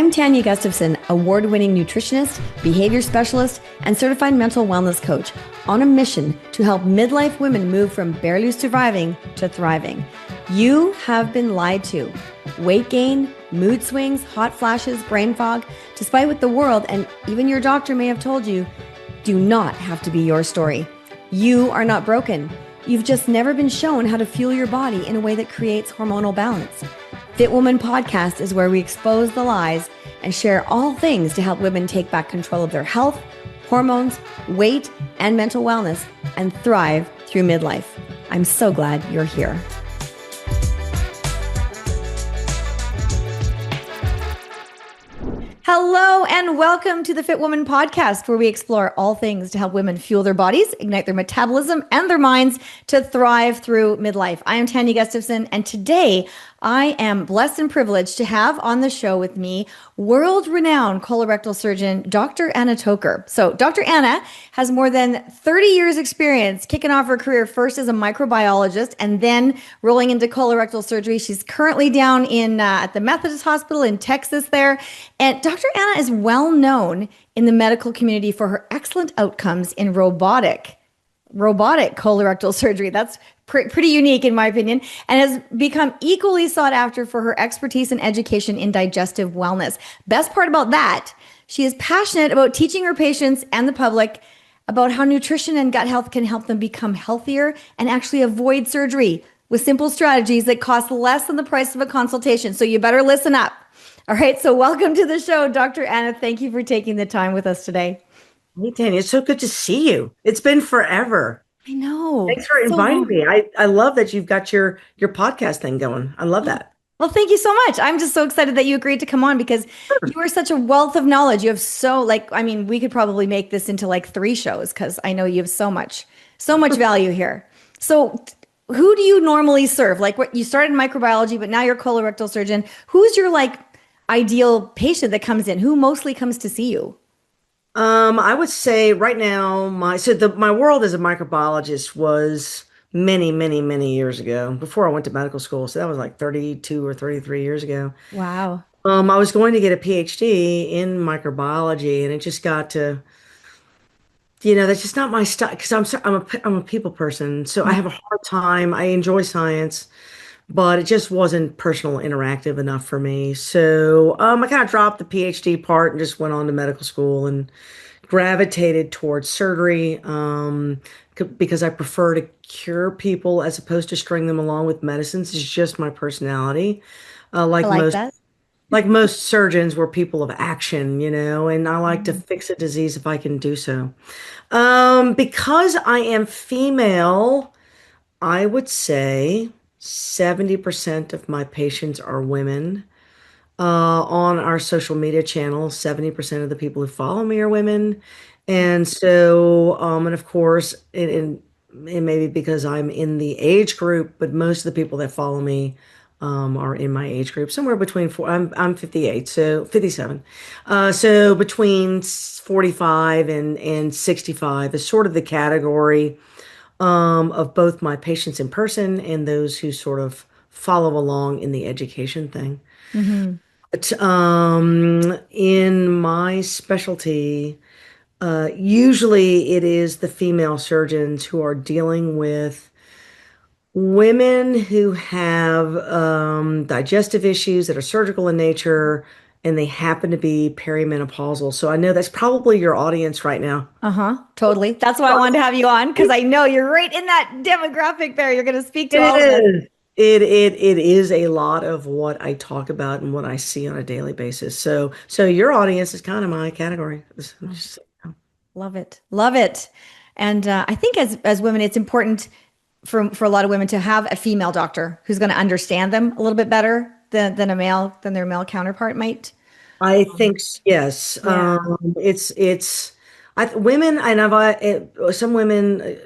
I'm Tania Gustafson, award-winning nutritionist, behavior specialist, and certified mental wellness coach on a mission to help midlife women move from barely surviving to thriving. You have been lied to. Weight gain, mood swings, hot flashes, brain fog, despite what the world and even your doctor may have told you, do not have to be your story. You are not broken. You've just never been shown how to fuel your body in a way that creates hormonal balance. Fit Woman Podcast is where we expose the lies and share all things to help women take back control of their health, hormones, weight, and mental wellness and thrive through midlife. I'm so glad you're here. Hello and welcome to the Fit Woman Podcast, where we explore all things to help women fuel their bodies, ignite their metabolism and their minds to thrive through midlife. I am Tania Gustafson, and today I am blessed and privileged to have on the show with me world-renowned colorectal surgeon, Dr. Anna Toker. So Dr. Anna has more than 30 years experience, kicking off her career first as a microbiologist and then rolling into colorectal surgery. She's currently down in at the Methodist Hospital in Texas there. And Dr. Anna is well known in the medical community for her excellent outcomes in robotic colorectal surgery. That's pretty unique in my opinion, and has become equally sought after for her expertise and education in digestive wellness. Best part about that, she is passionate about teaching her patients and the public about how nutrition and gut health can help them become healthier and actually avoid surgery with simple strategies that cost less than the price of a consultation. So you better listen up. All right, so welcome to the show, Dr. Anna. Thank you for taking the time with us today. Hey, Tanya, it's so good to see you. It's been forever. I know. Thanks for inviting me. I love that you've got your podcast thing going. I love that. Well, thank you so much. I'm just so excited that you agreed to come on because you are such a wealth of knowledge. You have we could probably make this into like 3 shows because I know you have so much value here. So who do you normally serve? Like what you started in microbiology, but now you're a colorectal surgeon. Who's your ideal patient that comes in? Who mostly comes to see you? I would say right now, my world as a microbiologist was many, many, many years ago before I went to medical school. So that was like 32 or 33 years ago. Wow. I was going to get a PhD in microbiology, and it just got to, that's just not my style because I'm a people person. So I have a hard time. I enjoy science, but it just wasn't personal interactive enough for me. So I kind of dropped the PhD part and just went on to medical school and gravitated towards surgery because I prefer to cure people as opposed to string them along with medicines. It's just my personality. Like most surgeons, we're people of action, and I like to fix a disease if I can do so. Because I am female, I would say 70% of my patients are women. On our social media channels, 70% of the people who follow me are women. And so, and of course, it may be because I'm in the age group, but most of the people that follow me are in my age group, somewhere between I'm 58, so 57. So between 45 and 65 is sort of the category of both my patients in person and those who sort of follow along in the education thing. Mm-hmm. But in my specialty, usually it is the female surgeons who are dealing with women who have digestive issues that are surgical in nature, and they happen to be perimenopausal. So I know that's probably your audience right now. Totally. That's why I wanted to have you on, because I know you're right in that demographic there. You're going to speak to all of us. It is a lot of what I talk about and what I see on a daily basis. So your audience is kind of my category. Love it. Love it. And I think as women, it's important for a lot of women to have a female doctor who's going to understand them a little bit better than their male counterpart might. I think yes. Yeah. Women, and some women.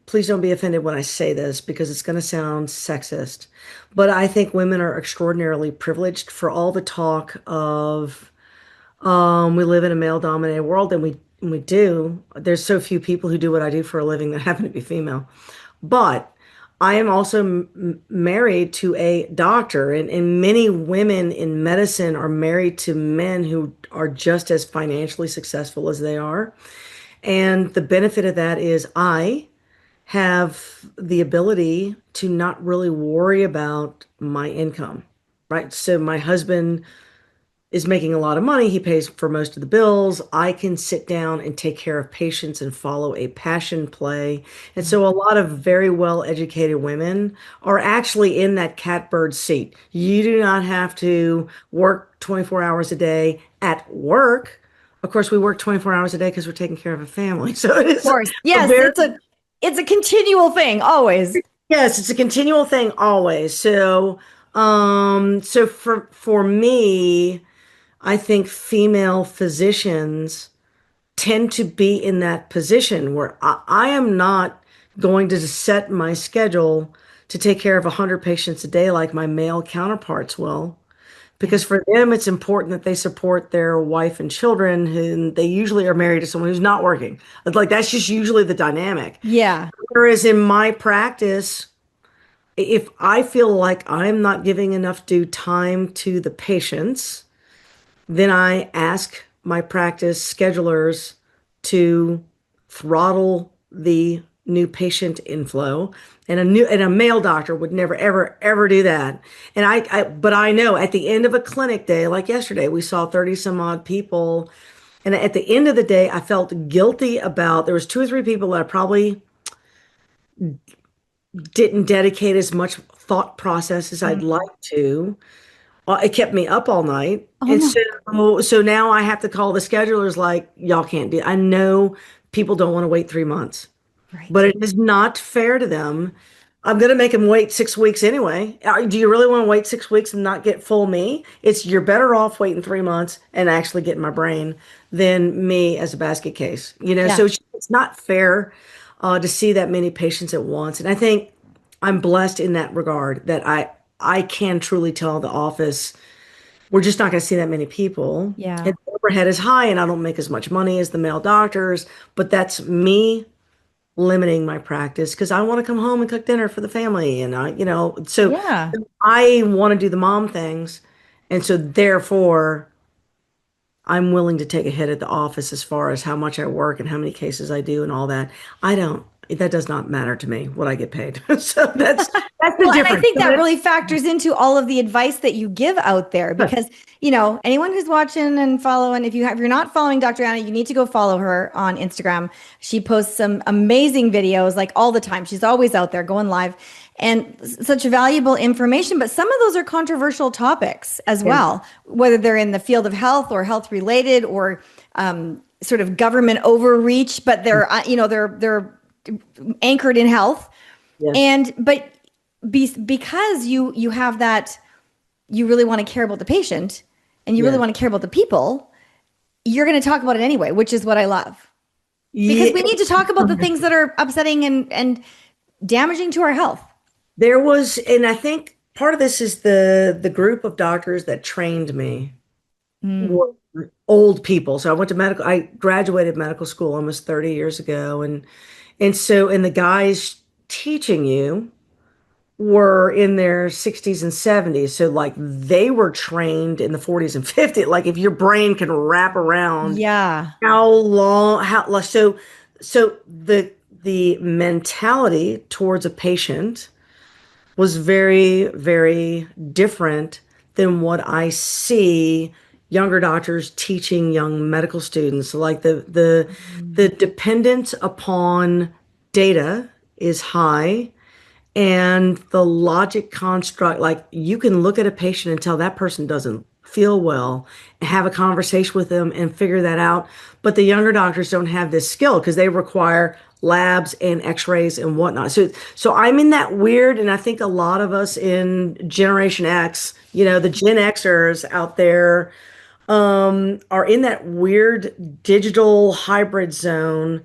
Please don't be offended when I say this because it's going to sound sexist, but I think women are extraordinarily privileged for all the talk of we live in a male-dominated world, and we do. There's so few people who do what I do for a living that happen to be female, but I am also married to a doctor, and many women in medicine are married to men who are just as financially successful as they are. And the benefit of that is I have the ability to not really worry about my income, right? So my husband is making a lot of money. He pays for most of the bills. I can sit down and take care of patients and follow a passion play. And so a lot of very well educated women are actually in that catbird seat. You do not have to work 24 hours a day at work. Of course, we work 24 hours a day because we're taking care of a family. So it Of is course. a Yes, very, it's a continual thing, always. yes, it's a continual thing always. So for me, I think female physicians tend to be in that position where I am not going to set my schedule to take care of 100 patients a day like my male counterparts will. Yeah. Because for them, it's important that they support their wife and children, and they usually are married to someone who's not working. Like that's just usually the dynamic. Yeah. Whereas in my practice, if I feel like I'm not giving enough due time to the patients, then I ask my practice schedulers to throttle the new patient inflow. And a male doctor would never ever ever do that. And but I know at the end of a clinic day, like yesterday, we saw 30 some odd people. And at the end of the day, I felt guilty about there was two or three people that I probably didn't dedicate as much thought process as I'd Mm. like to. It kept me up all night. Oh And no. so now I have to call the schedulers like, y'all can't do. I know people don't want to wait 3 months, but Right. it is not fair to them. I'm going to make them wait 6 weeks anyway. Do you really want to wait 6 weeks and not get full me? You're better off waiting 3 months and actually getting my brain than me as a basket case. Yeah. So it's not fair to see that many patients at once. And I think I'm blessed in that regard that I can truly tell the office we're just not going to see that many people. Yeah. And the overhead is high, and I don't make as much money as the male doctors, but that's me limiting my practice because I want to come home and cook dinner for the family. And so Yeah. I want to do the mom things. And so therefore, I'm willing to take a hit at the office as far as how much I work and how many cases I do and all that. That does not matter to me what I get paid. So that's the Well, and I difference. think that really factors into all of the advice that you give out there because, anyone who's watching and following, if you're not following Dr. Anna, you need to go follow her on Instagram. She posts some amazing videos like all the time. She's always out there going live and such valuable information, but some of those are controversial topics as Yeah. well, whether they're in the field of health or health related or sort of government overreach, but they're anchored in health. Yes. And but because you have that, you really want to care about the patient and you really Yes. want to care about the people, you're going to talk about it anyway, which is what I love. Because Yeah. we need to talk about the things that are upsetting and damaging to our health. And I think part of this is the group of doctors that trained me Mm. were old people. So I graduated medical school almost 30 years ago, and the guys teaching you were in their 60s and 70s. So like they were trained in the 40s and 50s. Like if your brain can wrap around Yeah. how long, so the mentality towards a patient was very, very different than what I see younger doctors teaching young medical students. Like the dependence upon data is high, and the logic construct, like you can look at a patient and tell that person doesn't feel well, have a conversation with them and figure that out. But the younger doctors don't have this skill because they require labs and x-rays and whatnot. So I'm in that weird, and I think a lot of us in Generation X, the Gen Xers out there, are in that weird digital hybrid zone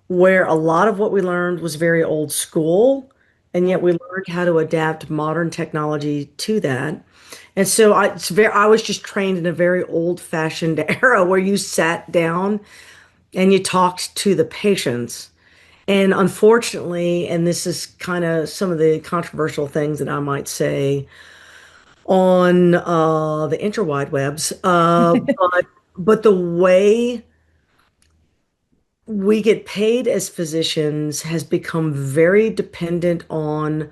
where a lot of what we learned was very old school, and Yeah. yet we learned how to adapt modern technology to that. And so I was just trained in a very old-fashioned era where you sat down and you talked to the patients. And unfortunately, and this is kind of some of the controversial things that I might say on the interwide webs, but the way we get paid as physicians has become very dependent on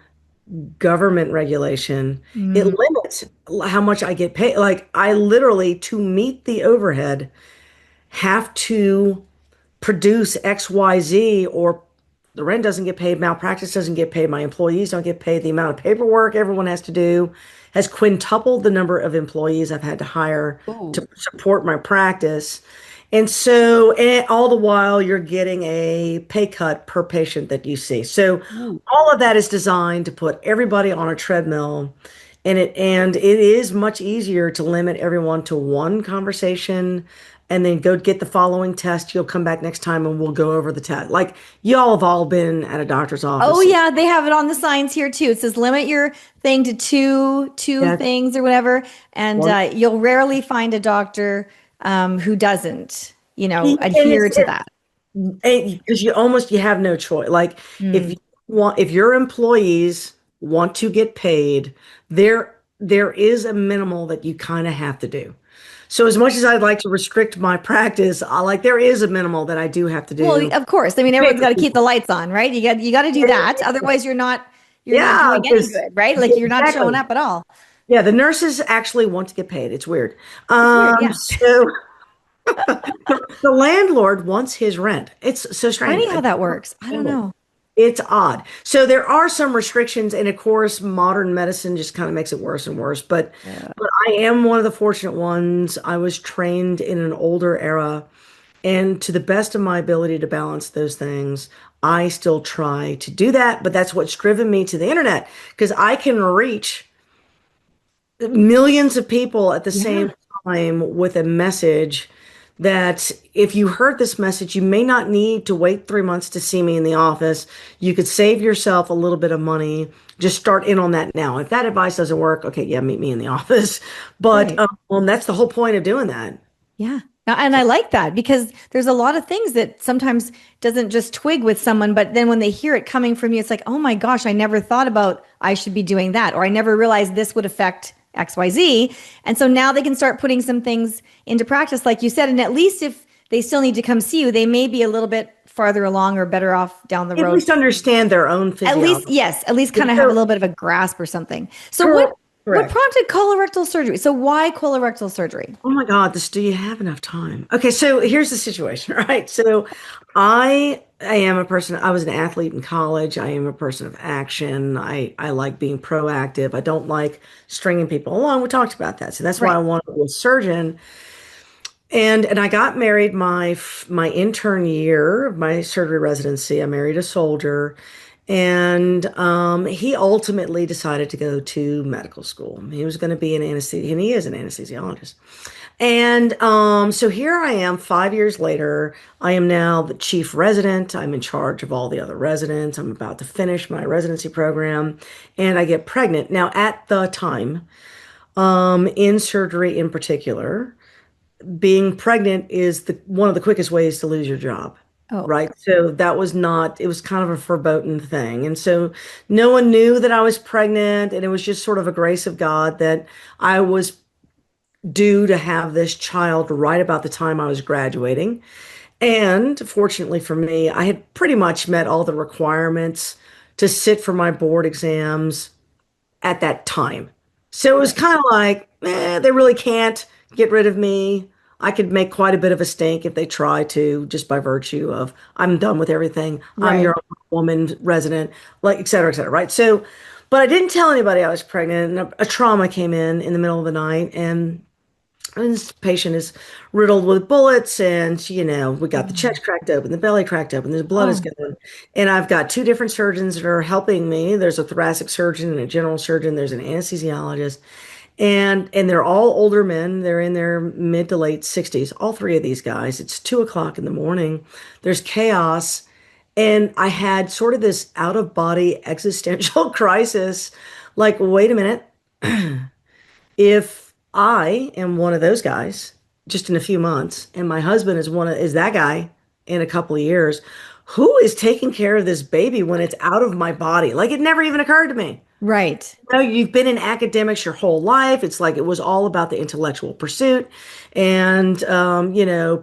government regulation. It Mm. limits how much I get paid. Like I literally, to meet the overhead, have to produce XYZ, or the rent doesn't get paid, malpractice doesn't get paid, my employees don't get paid, the amount of paperwork everyone has to do has quintupled the number of employees I've had to hire Oh. to support my practice. And so, and all the while, you're getting a pay cut per patient that you see. So, Ooh. all of that is designed to put everybody on a treadmill, and it is much easier to limit everyone to one conversation and then go get the following test. You'll come back next time and we'll go over the test. Like y'all have all been at a doctor's Oh office. yeah, they have it on the signs here too. It says limit your thing to two Yeah, things or whatever, and one. you'll rarely find a doctor who doesn't, And adhere to that. because you have no choice. Like if Mm. you if your employees want to get paid, there is a minimal that you kind of have to do. So as much as I'd like to restrict my practice, there is a minimal that I do have to Well, do. of course. I mean, Pay everyone's for got to keep the people. lights on, right? You got to do that. Otherwise, you're not Yeah, doing any because good, right? Like you're not showing exactly. up at all. Yeah, the nurses actually want to get paid. It's weird. It's weird, yeah. So the landlord wants his rent. It's so strange. Funny how that works. I don't know. It's odd. So there are some restrictions, and of course, modern medicine just kind of makes it worse and worse. Yeah. But I am one of the fortunate ones. I was trained in an older era, and to the best of my ability to balance those things, I still try to do that. But that's what's driven me to the internet because I can reach millions of people at the same Yeah. time with a message that if you heard this message, you may not need to wait 3 months to see me in the office. You could save yourself a little bit of money. Just start in on that now. If that advice doesn't work, okay, yeah, meet me in the office. But Right. that's the whole point of doing that. Yeah. And I like that because there's a lot of things that sometimes doesn't just twig with someone, but then when they hear it coming from you, it's like, oh my gosh, I never thought about I should be doing that, or I never realized this would affect XYZ. And so now they can start putting some things into practice, like you said. And at least if they still need to come see you, they may be a little bit farther along or better off down the At road. least understand their own At least, physiology. yes, at least kind of have a So, little bit of a grasp or something. So cor- what correct. prompted colorectal surgery? So why colorectal surgery? Oh my God, do you have enough time? Okay, so here's the situation, right? So I am a person, I was an athlete in college. I am a person of action. I like being proactive. I don't like stringing people along. We talked about that. So that's why I Right. wanted to be a surgeon. And I got married my intern year of my surgery residency. I married a soldier, and he ultimately decided to go to medical school. He was going to be an anesthesia, and he is an anesthesiologist. And so here I am 5 years later. I am now the chief resident. I'm in charge of all the other residents. I'm about to finish my residency program, and I get pregnant. Now, at the time, in surgery in particular, being pregnant is the one of the quickest ways to lose your job, Oh, right? So that was not, it was kind of a verboten thing. And so no one knew that I was pregnant, and it was just sort of a grace of God that I was due to have this child right about the time I was graduating. And fortunately for me, I had pretty much met all the requirements to sit for my board exams at that time. So it was right. kind of like, they really can't get rid of me. I could make quite a bit of a stink if they try to, just by virtue of I'm done with everything. I'm Right. your woman resident, like et cetera, right? So, but I didn't tell anybody I was pregnant, and a trauma came in the middle of the night, and this patient is riddled with bullets, and we got the Oh, chest cracked open, the belly cracked open, the blood is oh, going. And I've got two different surgeons that are helping me. There's a thoracic surgeon and a general surgeon. There's an anesthesiologist, and they're all older men. They're in their mid to late 60s. All three of these guys. It's 2 o'clock in the morning. There's chaos, and I had sort of this out of body existential crisis. Like, wait a minute. If I am one of those guys just in a few months, and my husband is that guy in a couple of years, who is taking care of this baby when it's out of my body? Like it never even occurred to me. Right. You know, you've been in academics your whole life. It's like it was all about the intellectual pursuit and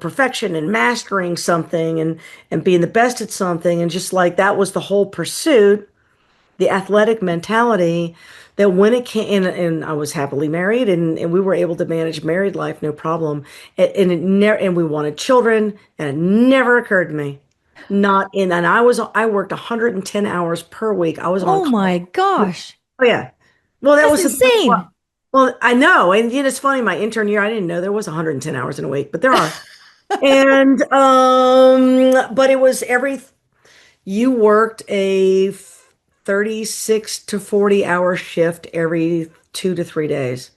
perfection and mastering something and being the best at something. And just like that was the whole pursuit, the athletic mentality that when it came and I was happily married and we were able to manage married life, no problem. And it never, and we wanted children and it never occurred to me. Not in, and I worked 110 hours per week. I was on Oh call. my gosh. Oh yeah. Well, that That's was the thing. insane. Well, I know, and it's funny. My intern year, I didn't know there was 110 hours in a week, but there are. And but it was you worked a 36 to 40 hour shift every 2 to 3 days.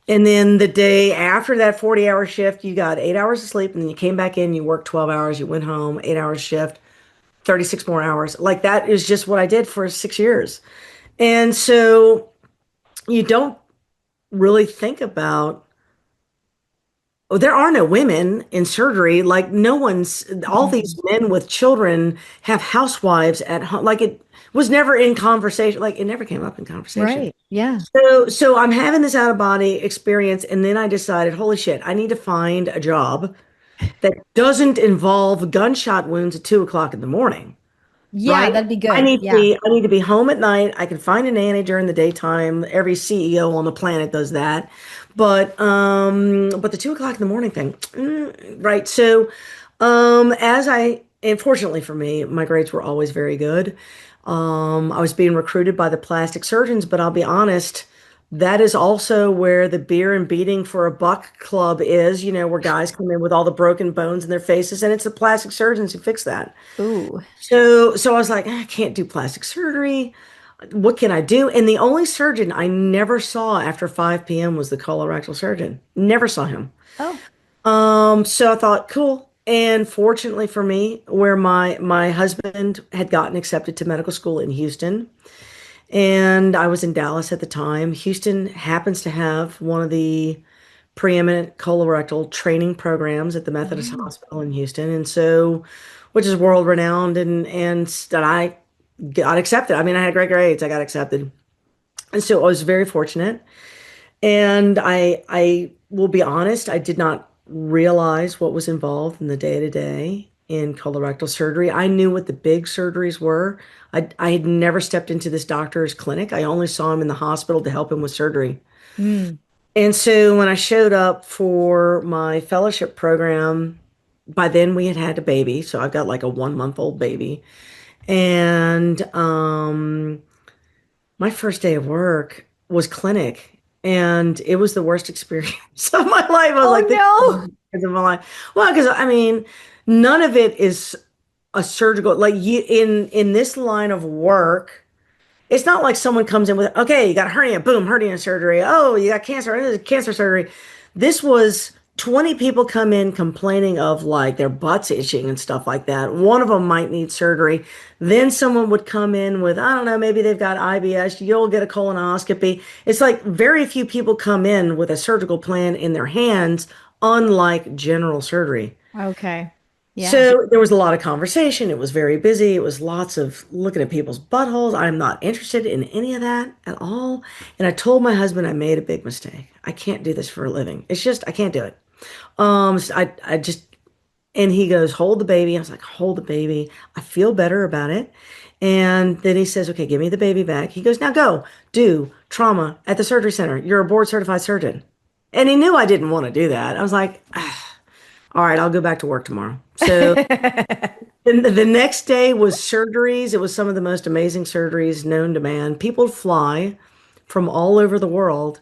And then the day after that 40-hour shift, you got 8 hours of sleep, and then you came back in, you worked 12 hours, you went home, 8 hours shift, 36 more hours. Like that is just what I did for 6 years. And so you don't really think about, oh, there are no women in surgery. Like no one's, all these Mhm. men with children have housewives at home. Like it was never in conversation. Like it never came up in conversation. Right. Yeah. So I'm having this out of body experience. And then I decided, holy shit, I need to find a job that doesn't involve gunshot wounds at 2 o'clock in the morning. Yeah, Right? that'd be good. Yeah. I need to be home at night. I can find a nanny during the daytime. Every CEO on the planet does that. But the 2 o'clock in the morning thing, right. So as I and fortunately for me, my grades were always very good. I was being recruited by the plastic surgeons, but I'll be honest, that is also where the beer and beating for a buck club is, where guys come in with all the broken bones in their faces, and it's the plastic surgeons who fix that. Ooh. So I was like, I can't do plastic surgery. What can I do? And the only surgeon I never saw after 5 p.m. was the colorectal surgeon. Never saw him. Oh. So I thought, cool. And fortunately for me, where my husband had gotten accepted to medical school in Houston, and I was in Dallas at the time. Houston happens to have one of the preeminent colorectal training programs at the Methodist Oh. Hospital in Houston, and so, which is world renowned, and that I got accepted. I mean, I had great grades. I got accepted, and so I was very fortunate. And I will be honest, I did not realize what was involved in the day to day in colorectal surgery. I knew what the big surgeries were. I had never stepped into this doctor's clinic. I only saw him in the hospital to help him with surgery. Mm. And so when I showed up for my fellowship program, by then we had had a baby. So I've got like a 1 month old baby. And my first day of work was clinic, and it was the worst experience of my life. I was Oh like, this is the no. worst experience of my life. Well, because I mean, none of it is a surgical, like you in this line of work. It's not like someone comes in with, okay, you got hernia, boom, hernia surgery. Oh, you got cancer, cancer surgery. This was 20 people come in complaining of like their butts itching and stuff like that. One of them might need surgery. Then someone would come in with, I don't know, maybe they've got IBS. You'll get a colonoscopy. It's like very few people come in with a surgical plan in their hands, unlike general surgery. Okay. Yeah. So there was a lot of conversation. It was very busy. It was lots of looking at people's buttholes. I'm not interested in any of that at all. And I told my husband I made a big mistake. I can't do this for a living. It's just I can't do it. So I just and he goes, hold the baby. I was like, hold the baby. I feel better about it. And then he says, okay, give me the baby back. He goes, now go do trauma at the surgery center. You're a board certified surgeon. And he knew I didn't want to do that. I was like, all right, I'll go back to work tomorrow. So the next day was surgeries. It was some of the most amazing surgeries known to man. People fly from all over the world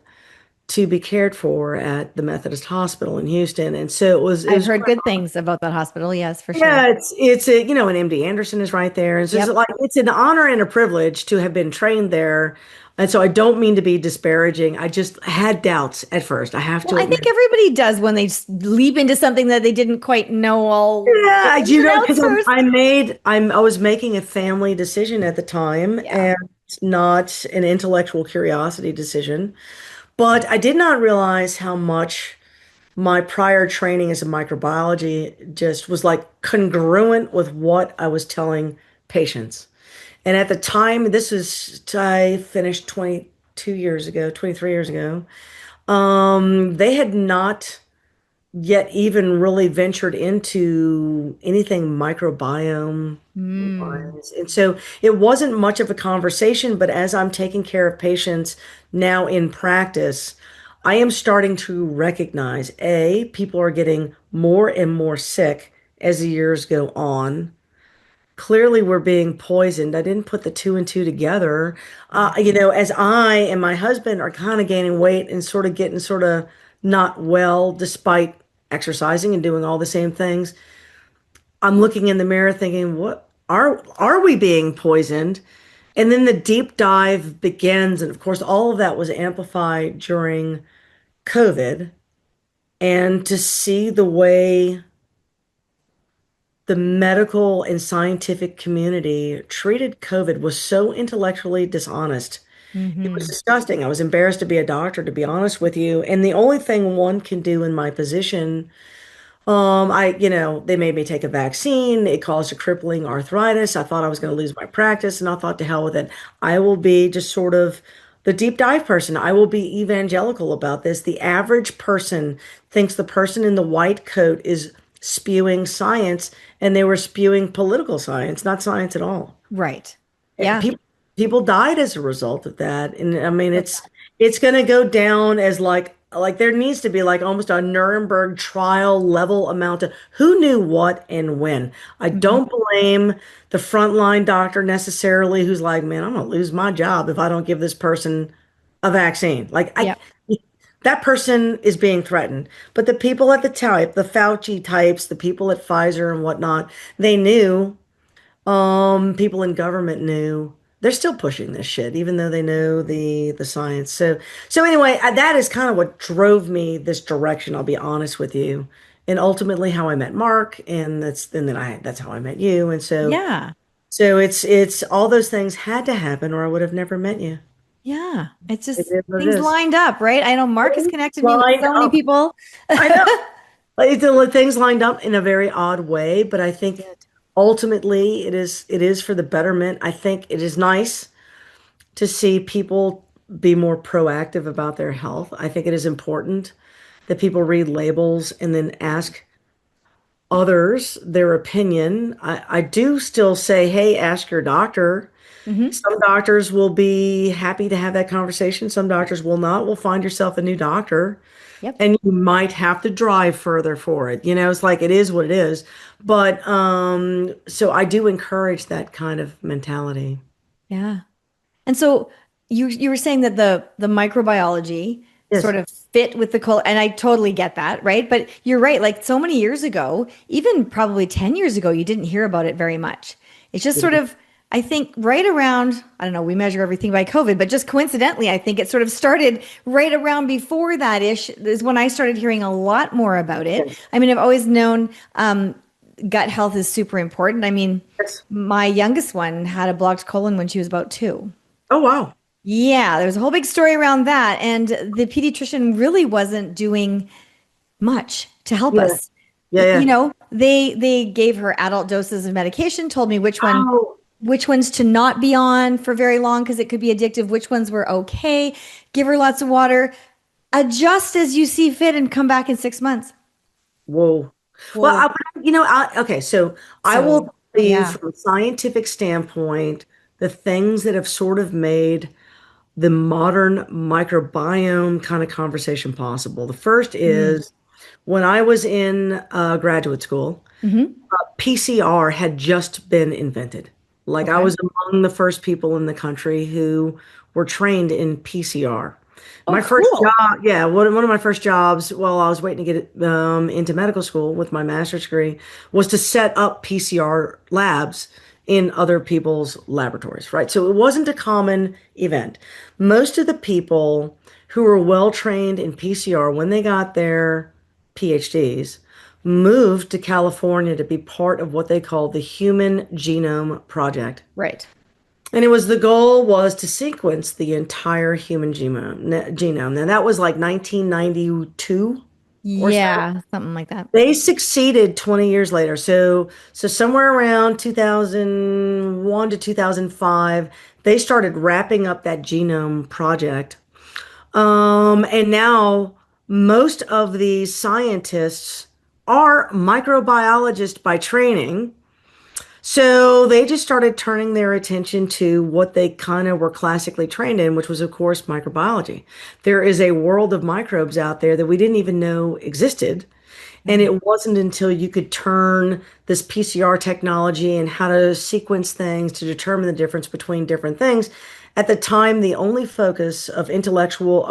to be cared for at the Methodist Hospital in Houston. And so it I've was heard good things about that hospital. Yes, for sure. yeah, it's a, and MD Anderson is right there. And so it's Yep. like it's an honor and a privilege to have been trained there. And so I don't mean to be disparaging. I just had doubts at first. I have Well, to I think admit. everybody does when they leap into something that they didn't quite know all the Yeah, ins and outs because first. I was making a family decision at the time Yeah. and not an intellectual curiosity decision. But I did not realize how much my prior training as a microbiology just was like congruent with what I was telling patients. And at the time, this was, I finished 22 years ago, 23 years ago. They had not yet even really ventured into anything microbiome Mm. wise. And so it wasn't much of a conversation, but as I'm taking care of patients now in practice, I am starting to recognize A, people are getting more and more sick as the years go on. Clearly, we're being poisoned. I didn't put the two and two together. As I and my husband are kind of gaining weight and sort of getting sort of not well despite exercising and doing all the same things, I'm looking in the mirror thinking, what are we being poisoned? And then the deep dive begins. And of course, all of that was amplified during COVID. And to see the way the medical and scientific community treated COVID was so intellectually dishonest. It was Hmm. disgusting. I was embarrassed to be a doctor, to be honest with you. And the only thing one can do in my position, they made me take a vaccine. It caused a crippling arthritis. I thought I was going to lose my practice, and I thought to hell with it. I will be just sort of the deep dive person. I will be evangelical about this. The average person thinks the person in the white coat is spewing science, and they were spewing political science, not science at all. Right. And Yeah. people died as a result of that. And I mean, So it's going to go down as like there needs to be like almost a Nuremberg trial level amount of who knew what and when. I bad. Mhm. don't blame the frontline doctor necessarily who's like, man, I'm going to lose my job if I don't give this person a vaccine. Like I Yep. that person is being threatened. But the people at the type, the Fauci types, the people at Pfizer and whatnot, they knew. People in government knew. They're still pushing this shit, even though they know the science. So anyway, that is kind of what drove me this direction. I'll be honest with you, and ultimately how I met Mark, and that's how I met you. And Yeah. so it's all those things had to happen, or I would have never met you. Yeah. It's It just is what it things is. lined up, right? I know Mark has Things connected me with lined so many up. people. I know. Like, the things lined up in a very odd way, but I think Good. ultimately it is for the betterment. I think it is nice to see people be more proactive about their health. I think it is important that people read labels and then ask others their opinion. I do still say, hey, ask your doctor. Hmm. Some doctors will be happy to have that conversation. Some doctors will not. Will find yourself a new doctor. Yep. And you might have to drive further for it. It's like it is what it is. But so I do encourage that kind of mentality. Yeah. And so you were saying that the microbiology Yes. sort of fit with the col and I totally get that, right? But you're right, like so many years ago, even probably 10 years ago, you didn't hear about it very much. It's just sort of I think right around, I don't know, we measure everything by COVID, but just coincidentally, I think it sort of started right around before that ish is when I started hearing a lot more about it. Yes. I mean, I've always known gut health is super important. I mean, Yes. my youngest one had a blocked colon when she was about 2. Oh, wow. Yeah, there's a whole big story around that. And the pediatrician really wasn't doing much to help Yeah. us. Yeah. You Yeah. know, they gave her adult doses of medication, told me Oh, which ones to not be on for very long because it could be addictive, which ones were okay. Give her lots of water. Adjust as you see fit and come back in 6 months. whoa. Well, Well, okay. So I will so tell you yeah. from a scientific standpoint, the things that have sort of made the modern microbiome kind of conversation possible. The first Mm. is when I was in graduate school. Hmm. PCR had just been invented. Like I Okay. was among the first people in the country who were trained in PCR. Oh, My first cool. job, yeah, one of my first jobs while I was waiting to get into medical school with my master's degree was to set up PCR labs in other people's laboratories, right? So it wasn't a common event. Most of the people who were well trained in PCR when they got their PhDs moved to California to be part of what they called the Human Genome Project. Right. And it was the goal was to sequence the entire human genome. Now that was like 1992. or so. Yeah, something like that. They succeeded 20 years later. So somewhere around 2001 to 2005, they started wrapping up that genome project. And now most of these scientists are microbiologists by training. So they just started turning their attention to what they kind of were classically trained in, which was, of course, microbiology. There is a world of microbes out there that we didn't even know existed. And Mhm. it wasn't until you could turn this PCR technology and how to sequence things to determine the difference between different things. At the time, the only focus of intestinal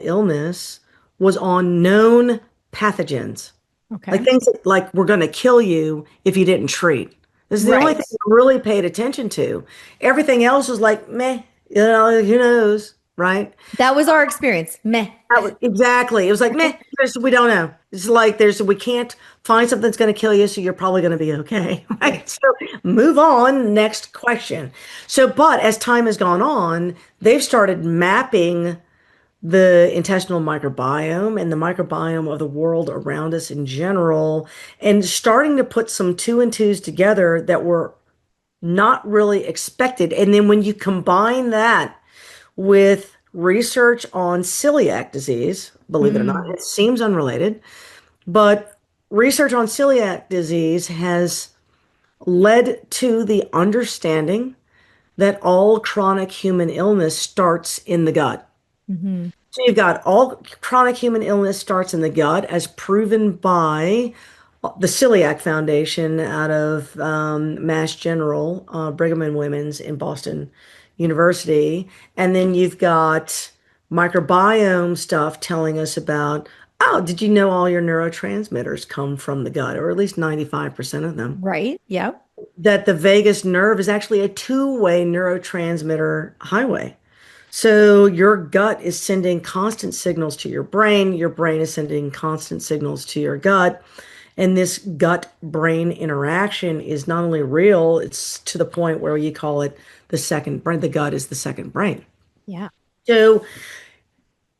illness was on known pathogens, like Okay. things that, like were going to kill you if you didn't treat. This is the only Right. thing I really paid attention to. Everything else was like, meh, who knows, right? That was our experience. Meh. Exactly. It was like, meh, we don't know. It's like we can't find something that's going to kill you, so you're probably going to be okay. Yeah. Right. So move on. Next question. So, but as time has gone on, they've started mapping the intestinal microbiome and the microbiome of the world around us in general, and starting to put some two and twos together that were not really expected. And then when you combine that with research on celiac disease. Believe it or not, Mm. it seems unrelated, but research on celiac disease has led to the understanding that all chronic human illness starts in the gut. Hmm. So you've got all chronic human illness starts in the gut, as proven by the Celiac Foundation out of Mass General, Brigham and Women's in Boston University. And then you've got microbiome stuff telling us about, oh, did you know all your neurotransmitters come from the gut, or at least 95% of them? Right. Yeah. That the vagus nerve is actually a two-way neurotransmitter highway. So your gut is sending constant signals to your brain is sending constant signals to your gut. And this gut brain interaction is not only real, it's to the point where you call it the second brain. The gut is the second brain. Yeah. So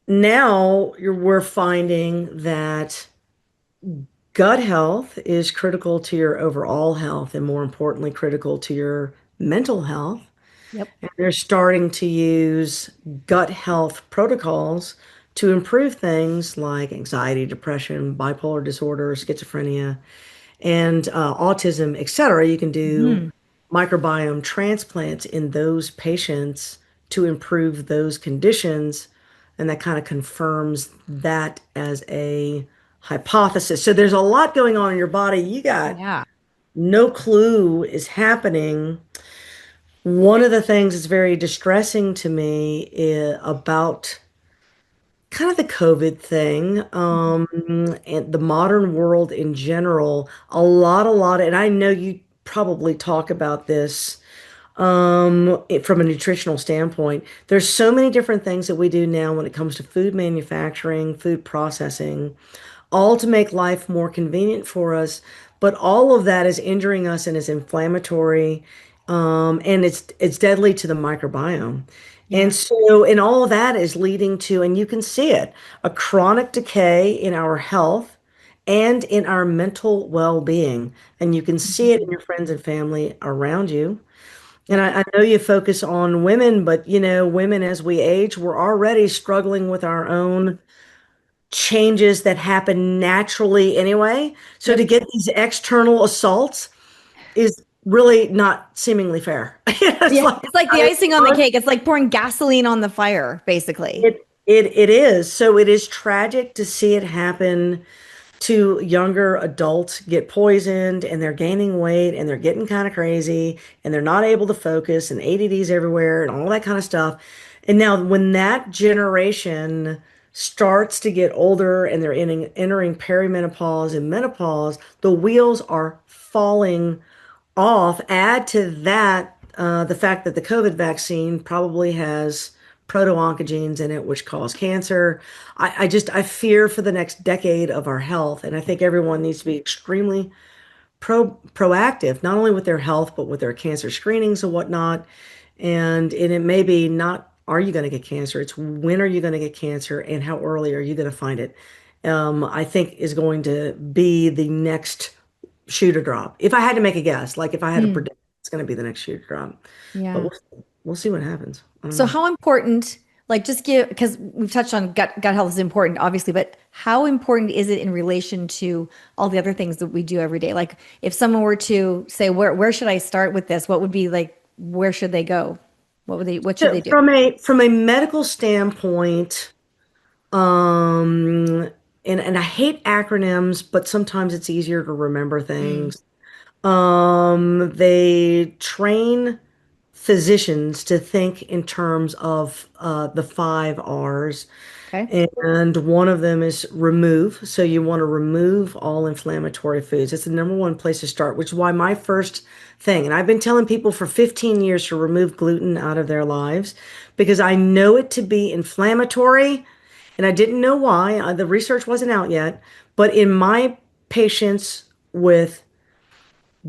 now we're finding that gut health is critical to your overall health, and more importantly, critical to your mental health. Yep. And they're starting to use gut health protocols to improve things like anxiety, depression, bipolar disorder, schizophrenia, and autism, etc. You can do Hmm. microbiome transplants in those patients to improve those conditions. And that kind of confirms that as a hypothesis. So there's a lot going on in your body. You got Yeah. no clue is happening. One of the things that's very distressing to me about kind of the COVID thing, and the modern world in general, and I know you probably talk about this from a nutritional standpoint. There's so many different things that we do now when it comes to food manufacturing, food processing, all to make life more convenient for us. But all of that is injuring us and is inflammatory, and it's deadly to the microbiome. Yeah. And so, and all of that is leading to, and you can see it, a chronic decay in our health and in our mental well-being. And you can see it in Mhm. your friends and family around you. And Yep. I know you focus on women, but women as we age, we're already struggling with our own changes that happen naturally anyway. So to Yep. get these external assaults is really not seemingly fair. It's Yeah. like It's like the icing on the cake. It's like pouring gasoline on the fire, basically. it is. So it is tragic to see it happen to younger adults get poisoned, and they're gaining weight and they're getting kind of crazy and they're not able to focus, and ADD's everywhere and all that kind of stuff. And now when that generation starts to get older and they're entering perimenopause and menopause, the wheels are falling off. Add to that the fact that the COVID vaccine probably has proto-oncogenes in it, which cause cancer. I fear for the next decade of our health, and I think everyone needs to be extremely proactive, not only with their health, but with their cancer screenings and whatnot. And it may be not are you going to get cancer? It's when are you going to get cancer and how early are you going to find it? I think is going to be the next shoe to drop. If I had to make a guess, like if I had to Hmm. predict, it's going to be the next shoe to drop. But Yeah. we'll see what happens. I don't So know. how important, like just give, because we've touched on gut health is important, obviously, but how important is it in relation to all the other things that we do every day? Like if someone were to say, where should I start with this? What would be like, where should they go? What should So they do? from a medical standpoint, um, and I hate acronyms, but sometimes it's easier to remember Mm, things. They train physicians to think in terms of the 5 R's. okay. And one of them is remove. So you want to remove all inflammatory foods. It's the number one place to start, which is why my first thing, and I've been telling people for 15 years to remove gluten out of their lives because I know it to be inflammatory and I didn't know why. The research wasn't out yet. But in my patients with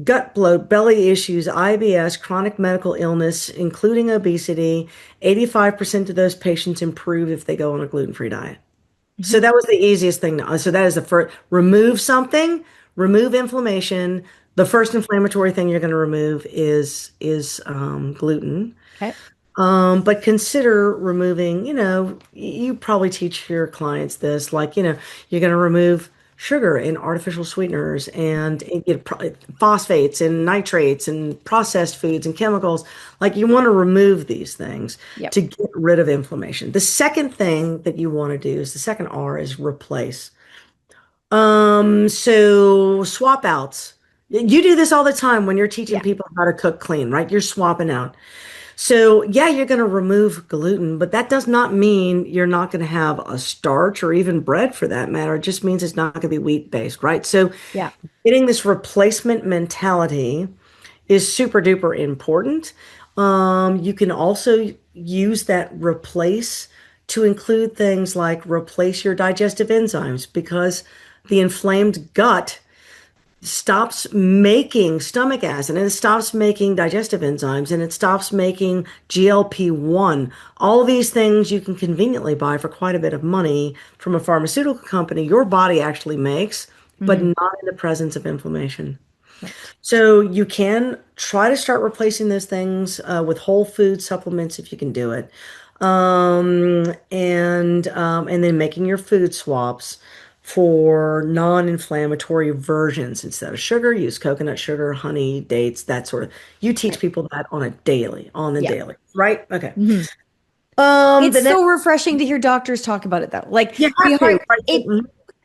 gut bloat, belly issues, IBS, chronic medical illness, including obesity, 85% of those patients improve if they go on a gluten-free diet. So Mhm. that was the easiest thing. So that is the first, remove something, remove inflammation. The first inflammatory thing you're going to remove is gluten. Okay. But consider removing, you probably teach your clients this, like, you're going to remove sugar and artificial sweeteners and phosphates and nitrates and processed foods and chemicals. Like you want to remove these things Yep. to get rid of inflammation. The second thing that you want to do is the second R is replace. So swap outs. You do this all the time when you're teaching Yeah. people how to cook clean, right? You're swapping out. So, yeah, you're going to remove gluten, but that does not mean you're not going to have a starch or even bread for that matter. It just means it's not going to be wheat based, right? So, Yeah. getting this replacement mentality is super duper important. You can also use that replace to include things like replace your digestive enzymes because the inflamed gut stops making stomach acid and it stops making digestive enzymes and it stops making GLP-1. All these things you can conveniently buy for quite a bit of money from a pharmaceutical company your body actually makes, but Hmm. not in the presence of inflammation. Right. So you can try to start replacing those things with whole food supplements if you can do it, and then making your food swaps for non-inflammatory versions instead of sugar. Use coconut sugar, honey, dates, that sort of. You teach Right. people that on the Yeah. daily, right? Okay. Mhm. The It's next so refreshing to hear doctors talk about it though. Like you we have to, hard right? it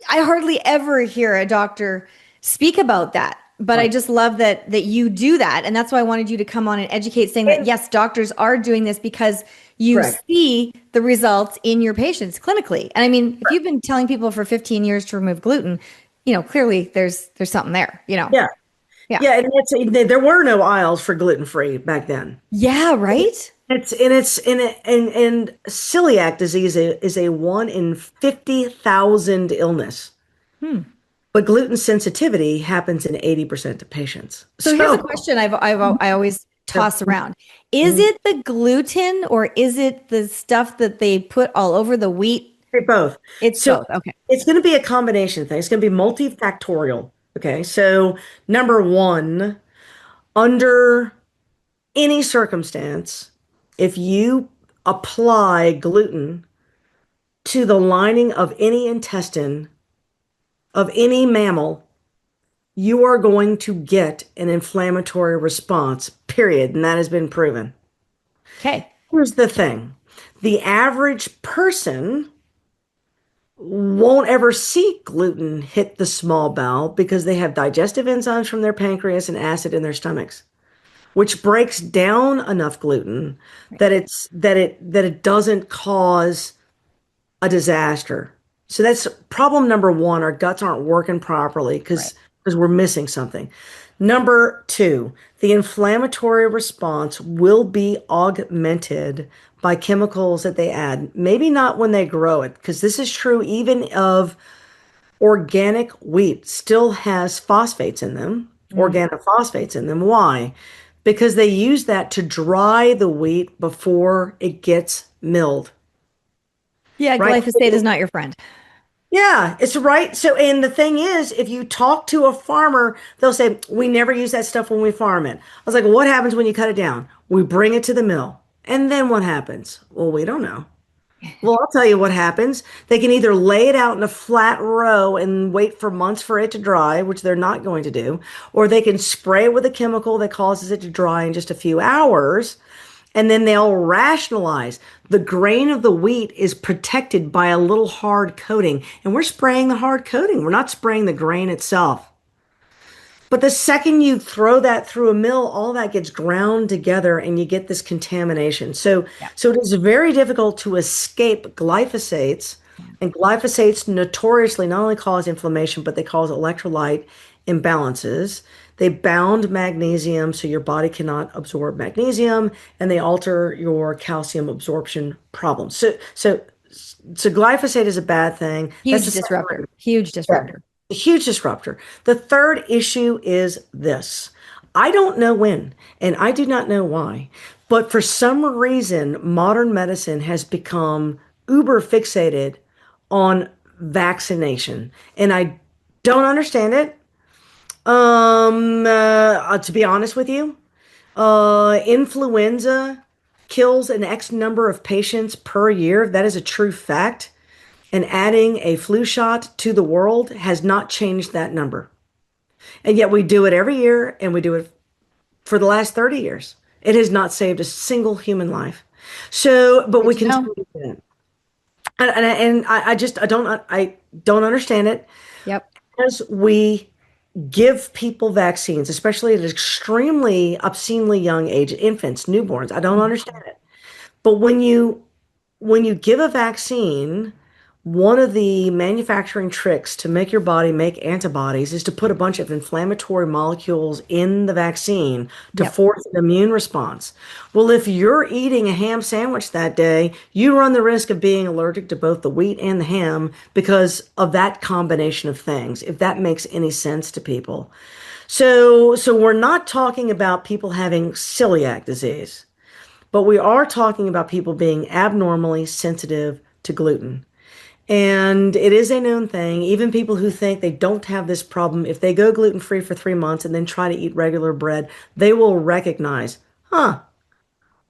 I hardly ever hear a doctor speak about that. But I Right. just love that you do that. And that's why I wanted you to come on and educate, saying that And- yes, doctors are doing this because you correct. see the results in your patients clinically. And I mean, if you've been telling people for 15 years to remove gluten, clearly there's something there. Yeah. Yeah. Yeah, and there were no aisles for gluten-free back then. Yeah, right? And celiac disease is a 1 in 50,000 illness, Hmm. but gluten sensitivity happens in 80% of patients. So here's a So question I always toss around. Is Mhm. it the gluten or is it the stuff that they put all over the wheat? Okay, both. It's So both. Okay. it's going to be a combination thing. It's going to be multifactorial. Okay, so number one, under any circumstance, if you apply gluten to the lining of any intestine of any mammal, you are going to get an inflammatory response, period. And that has been proven. Okay. Here's the thing, the average person won't ever see gluten hit the small bowel because they have digestive enzymes from their pancreas and acid in their stomachs, which breaks down enough gluten Right. that it doesn't cause a disaster. So that's problem number one. Our guts aren't working properly Right. because we're missing something. Number two, the inflammatory response will be augmented by chemicals that they add. Maybe not when they grow it, because this is true even of organic wheat still has phosphates in them, Mm. organophosphates in them. Why? because they use that to dry the wheat before it gets milled, Yeah, right? glyphosate is not your friend. Yeah, it's right. So, and the thing is, if you talk to a farmer, they'll say, we never use that stuff when we farm it. I was like, well, what happens when you cut it down? We bring it to the mill. And then what happens? Well, we don't know. Well, I'll tell you what happens. They can either lay it out in a flat row and wait for months for it to dry, which they're not going to do, or they can spray it with a chemical that causes it to dry in just a few hours. And then they'll rationalize the grain of the wheat is protected by a little hard coating. And we're spraying the hard coating. We're not spraying the grain itself. But the second you throw that through a mill, all that gets ground together and you get this contamination. So, Yeah. so it is very difficult to escape glyphosates. And glyphosates notoriously not only cause inflammation, but they cause electrolyte imbalances. They bound magnesium, so your body cannot absorb magnesium, and they alter your calcium absorption problems. So glyphosate is a bad thing. That's Huge the second disruptor. one. Huge Yeah, disruptor. a huge disruptor. The third issue is this. I don't know when, and I do not know why, but for some reason, modern medicine has become uber fixated on vaccination, and I don't understand it. To be honest with you, influenza kills an X number of patients per year. That is a true fact. And adding a flu shot to the world has not changed that number. And yet we do it every year and we do it for the last 30 years. It has not saved a single human life. So, but Good we to know. continue to do it. I don't understand it Yep. as we give people vaccines, especially at an extremely obscenely young age, infants, newborns. I don't understand it. But when you give a vaccine, one of the manufacturing tricks to make your body make antibodies is to put a bunch of inflammatory molecules in the vaccine to Yep. force an immune response. Well, if you're eating a ham sandwich that day, you run the risk of being allergic to both the wheat and the ham because of that combination of things, if that makes any sense to people. So we're not talking about people having celiac disease, but we are talking about people being abnormally sensitive to gluten. And it is a known thing. Even people who think they don't have this problem, if they go gluten free for 3 months and then try to eat regular bread, they will recognize, huh,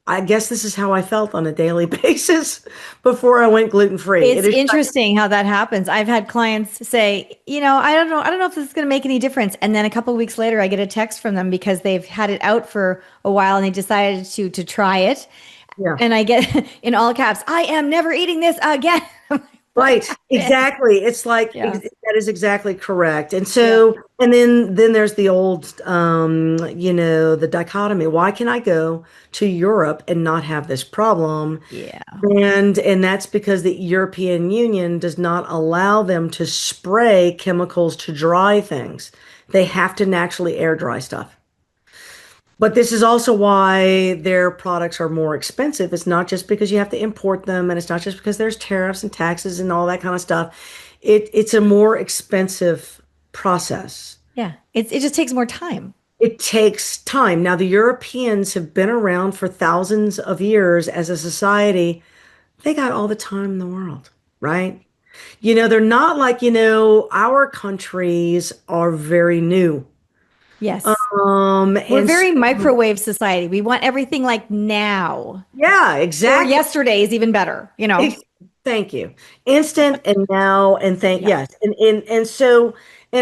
I guess this is how I felt on a daily basis before I went gluten free. It It's is, interesting how that happens. I've had clients say, I don't know if this is going to make any difference. And then a couple of weeks later, I get a text from them because they've had it out for a while and they decided to try it. yeah. And I get in all caps, I am never eating this again. I'm like, what Right, happened? exactly. It's like Yeah. that is exactly correct. And Yeah. so, and then there's the old, the dichotomy. Why can I go to Europe and not have this problem? Yeah. And that's because the European Union does not allow them to spray chemicals to dry things. They have to naturally air dry stuff. But this is also why their products are more expensive. It's not just because you have to import them, and it's not just because there's tariffs and taxes and all that kind of stuff. It's a more expensive process. Yeah. It just takes more time. It takes time. Now, the Europeans have been around for thousands of years as a society. They got all the time in the world, right? They're not like, our countries are very new. Yes. We're And very microwave society. We want everything like now yeah, or exactly. yesterday is even better. Thank you. Instant and now and thank Yeah. yes. And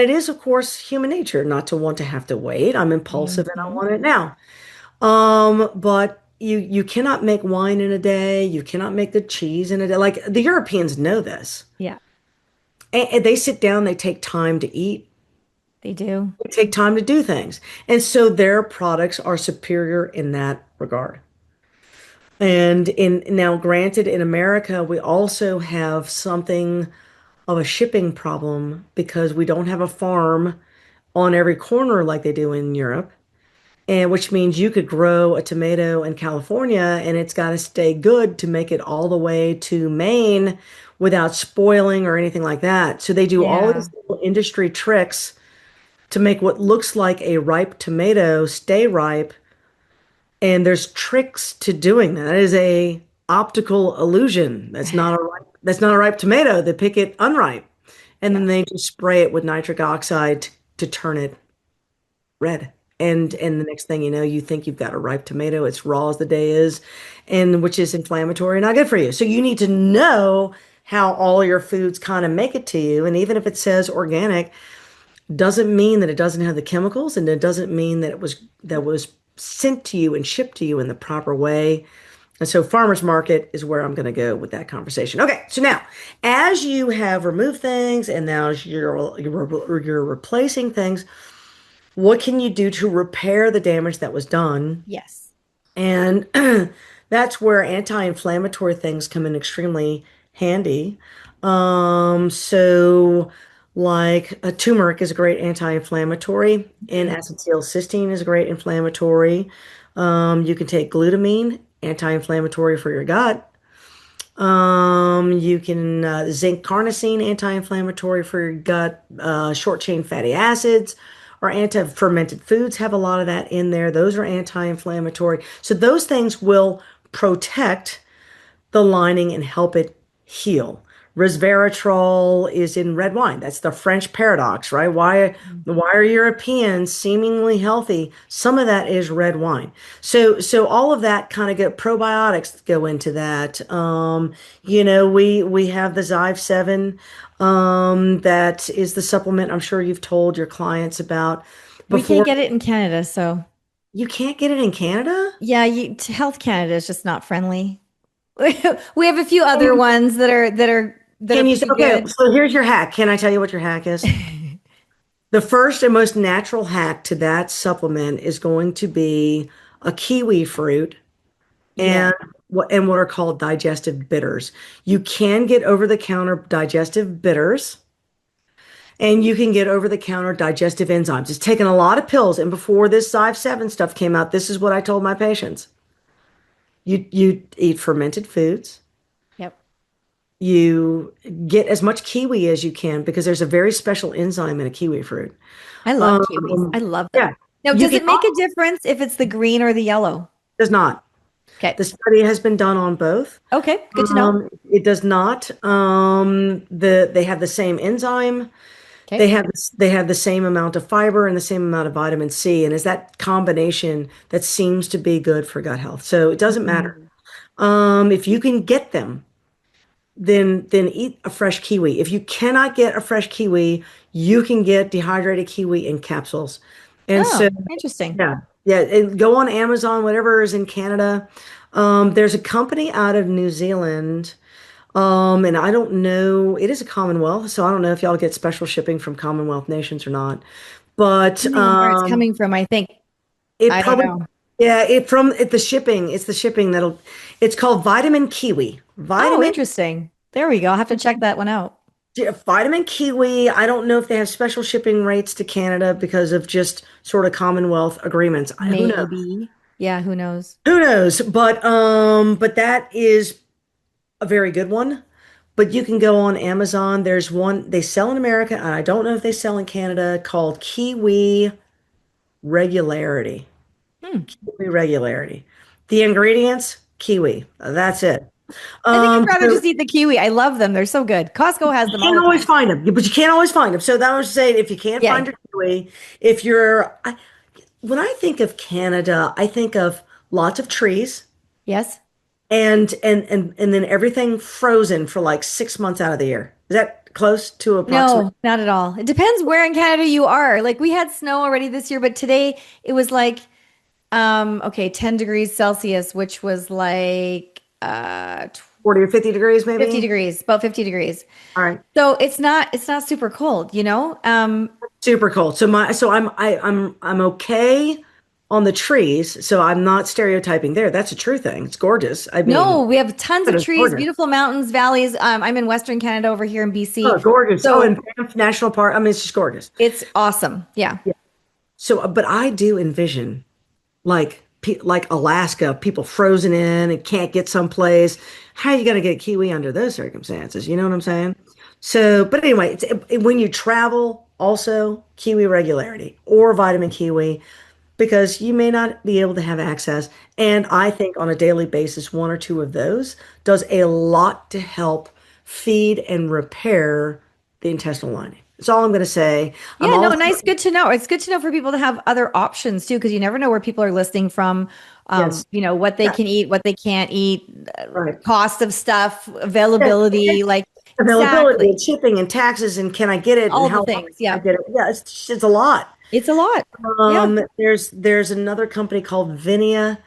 it is of course human nature not to want to have to wait. I'm impulsive and I Mhm. want it now. But you cannot make wine in a day. You cannot make good cheese in a day. Like the Europeans know this. Yeah, And they sit down, they take time to eat, they do. they take time to do things. And so their products are superior in that regard. And in now, granted, in America, we also have something of a shipping problem because we don't have a farm on every corner like they do in Europe. And which means you could grow a tomato in California and it's got to stay good to make it all the way to Maine without spoiling or anything like that. So they do all Yeah. these little industry tricks to make what looks like a ripe tomato stay ripe And there's tricks to doing that. That is a optical illusion. That's not a ripe tomato. They pick it unripe, and then Yeah. they just spray it with nitric oxide to turn it red. And the next thing you know, you think you've got a ripe tomato. It's raw as the day is, and which is inflammatory, not good for you. So you need to know how all your foods kind of make it to you. And even if it says organic, doesn't mean that it doesn't have the chemicals, and it doesn't mean that was sent to you and shipped to you in the proper way. And so farmers market is where I'm going to go with that conversation. Okay, so now as you have removed things and now you're replacing things, what can you do to repair the damage that was done? Yes. And that's where anti-inflammatory things come in extremely handy. So like a turmeric is a great anti-inflammatory, and Mm. acetylcysteine is a great inflammatory. You can take glutamine, anti-inflammatory for your gut. You can zinc carnosine, anti-inflammatory for your gut. Short chain fatty acids or anti-fermented foods have a lot of that in there. Those are anti-inflammatory. So those things will protect the lining and help it heal. Resveratrol is in red wine. That's the French paradox, right? Why are Europeans seemingly healthy? Some of that is red wine. So all of that kind of get probiotics go into that. We have the Zyve 7, that is the supplement I'm sure you've told your clients about We can't before. get it in Canada, so You can't get it in Canada? yeah, Health Canada is just not friendly. We have a few other ones that are Can you say, pretty okay, good. so here's your hack. Can I tell you what your hack is? The first and most natural hack to that supplement is going to be a kiwi fruit Yeah. and what are called digestive bitters. You can get over-the-counter digestive bitters, and you can get over-the-counter digestive enzymes. It's taken a lot of pills, and before this Zyve 7 stuff came out, this is what I told my patients. You eat fermented foods. Yep. You get as much kiwi as you can because there's a very special enzyme in a kiwi fruit. I love kiwis. I Um, love them. yeah, Now, you does can it make a difference if it's the green or the yellow? does not. Okay. The study has been done on both. Okay. Good to know. It does not. They have the same enzyme. Okay. They have the same amount of fiber and the same amount of vitamin C, and it's that combination that seems to be good for gut health. So it doesn't matter. Mhm. If you can get them, then eat a fresh kiwi. If you cannot get a fresh kiwi, you can get dehydrated kiwi in capsules. And so, Oh, interesting. yeah, yeah, and go on Amazon, whatever is in Canada. There's a company out of New Zealand, and I don't know, it is a Commonwealth, so I don't know if y'all get special shipping from Commonwealth nations or not. But Depending on where it's coming from, I think. it I don't probably, know. yeah, the shipping, it's the shipping it's called Vitamin Kiwi. Oh, interesting. There we go. I'll have to check that one out. Vitamin Kiwi. I don't know if they have special shipping rates to Canada because of just sort of Commonwealth agreements. Who knows? Maybe. Yeah, who knows? Who knows? But that is a very good one. But you can go on Amazon. There's one they sell in America, and I don't know if they sell in Canada, called Kiwi Regularity. Hmm. Kiwi Regularity. The ingredients, kiwi. That's it. I think I'd rather So just eat the kiwi. I love them. They're so good. Costco has you them all can't the always time. find them, but you can't always find them. So that was saying, if you can't Yeah. find your kiwi, if you're, when I think of Canada, I think of lots of trees Yes. and then everything frozen for like 6 months out of the year. Is that close to approximate? No, not at all. It depends where in Canada you are. Like we had snow already this year, but today it was like okay, 10 degrees Celsius, which was like 40 or 50 degrees 50 maybe? degrees, about 50 degrees. All right. So it's not super cold, you know? Super cold. I'm okay on the trees. So I'm not stereotyping there. That's a true thing. It's gorgeous. I No, mean, we have tons of it's trees, gorgeous. beautiful mountains, valleys. I'm in Western Canada over here in Oh, BC. gorgeous. Oh, So and Banff National Park. I mean, it's just gorgeous. it's awesome. Yeah. Yeah. So, but I do envision like Alaska, people frozen in and can't get someplace. How are you going to get kiwi under those circumstances? You know what I'm saying? So, but anyway, when you travel, also kiwi regularity or vitamin kiwi. because you may not be able to have access. And I think on a daily basis, one or two of those does a lot to help feed and repair the intestinal lining. That's all I'm going to say. I'm Yeah, no, also, nice. Good to know. It's good to know for people to have other options too, because you never know where people are listening from, yes, what they yeah, can eat, what they can't eat, right. cost of stuff, Yeah, availability, like availability exactly and shipping and taxes and can I get it and all the how long things. can I Yeah. get it? Yeah, it's a lot. It's a lot. Yeah. There's another company called Vinia.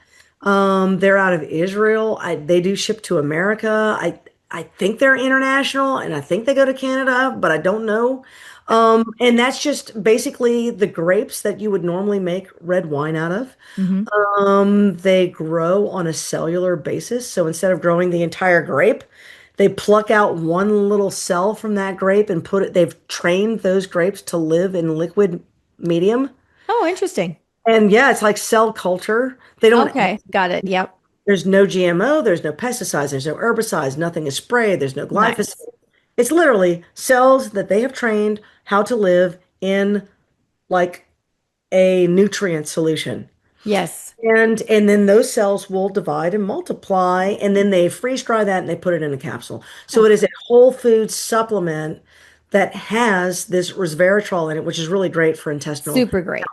They're out of Israel. They do ship to America. I think they're international and I think they go to Canada, but I don't know. And that's just basically the grapes that you would normally make red wine out of. Hmm. They grow on a cellular basis. So instead of growing the entire grape, they pluck out one little cell from that grape and they've trained those grapes to live in liquid medium. Oh, interesting. And yeah, it's like cell culture. Okay, got it. Yep. There's no GMO, there's no pesticides, there's no herbicides, nothing is sprayed, there's no glyphosate. Nice. It's literally cells that they have trained how to live in like a nutrient solution. Yes. And then those cells will divide and multiply, and then they freeze dry that and they put it in a capsule. So Oh, it is a whole food supplement that has this resveratrol in it, which is really great for intestinal. super great.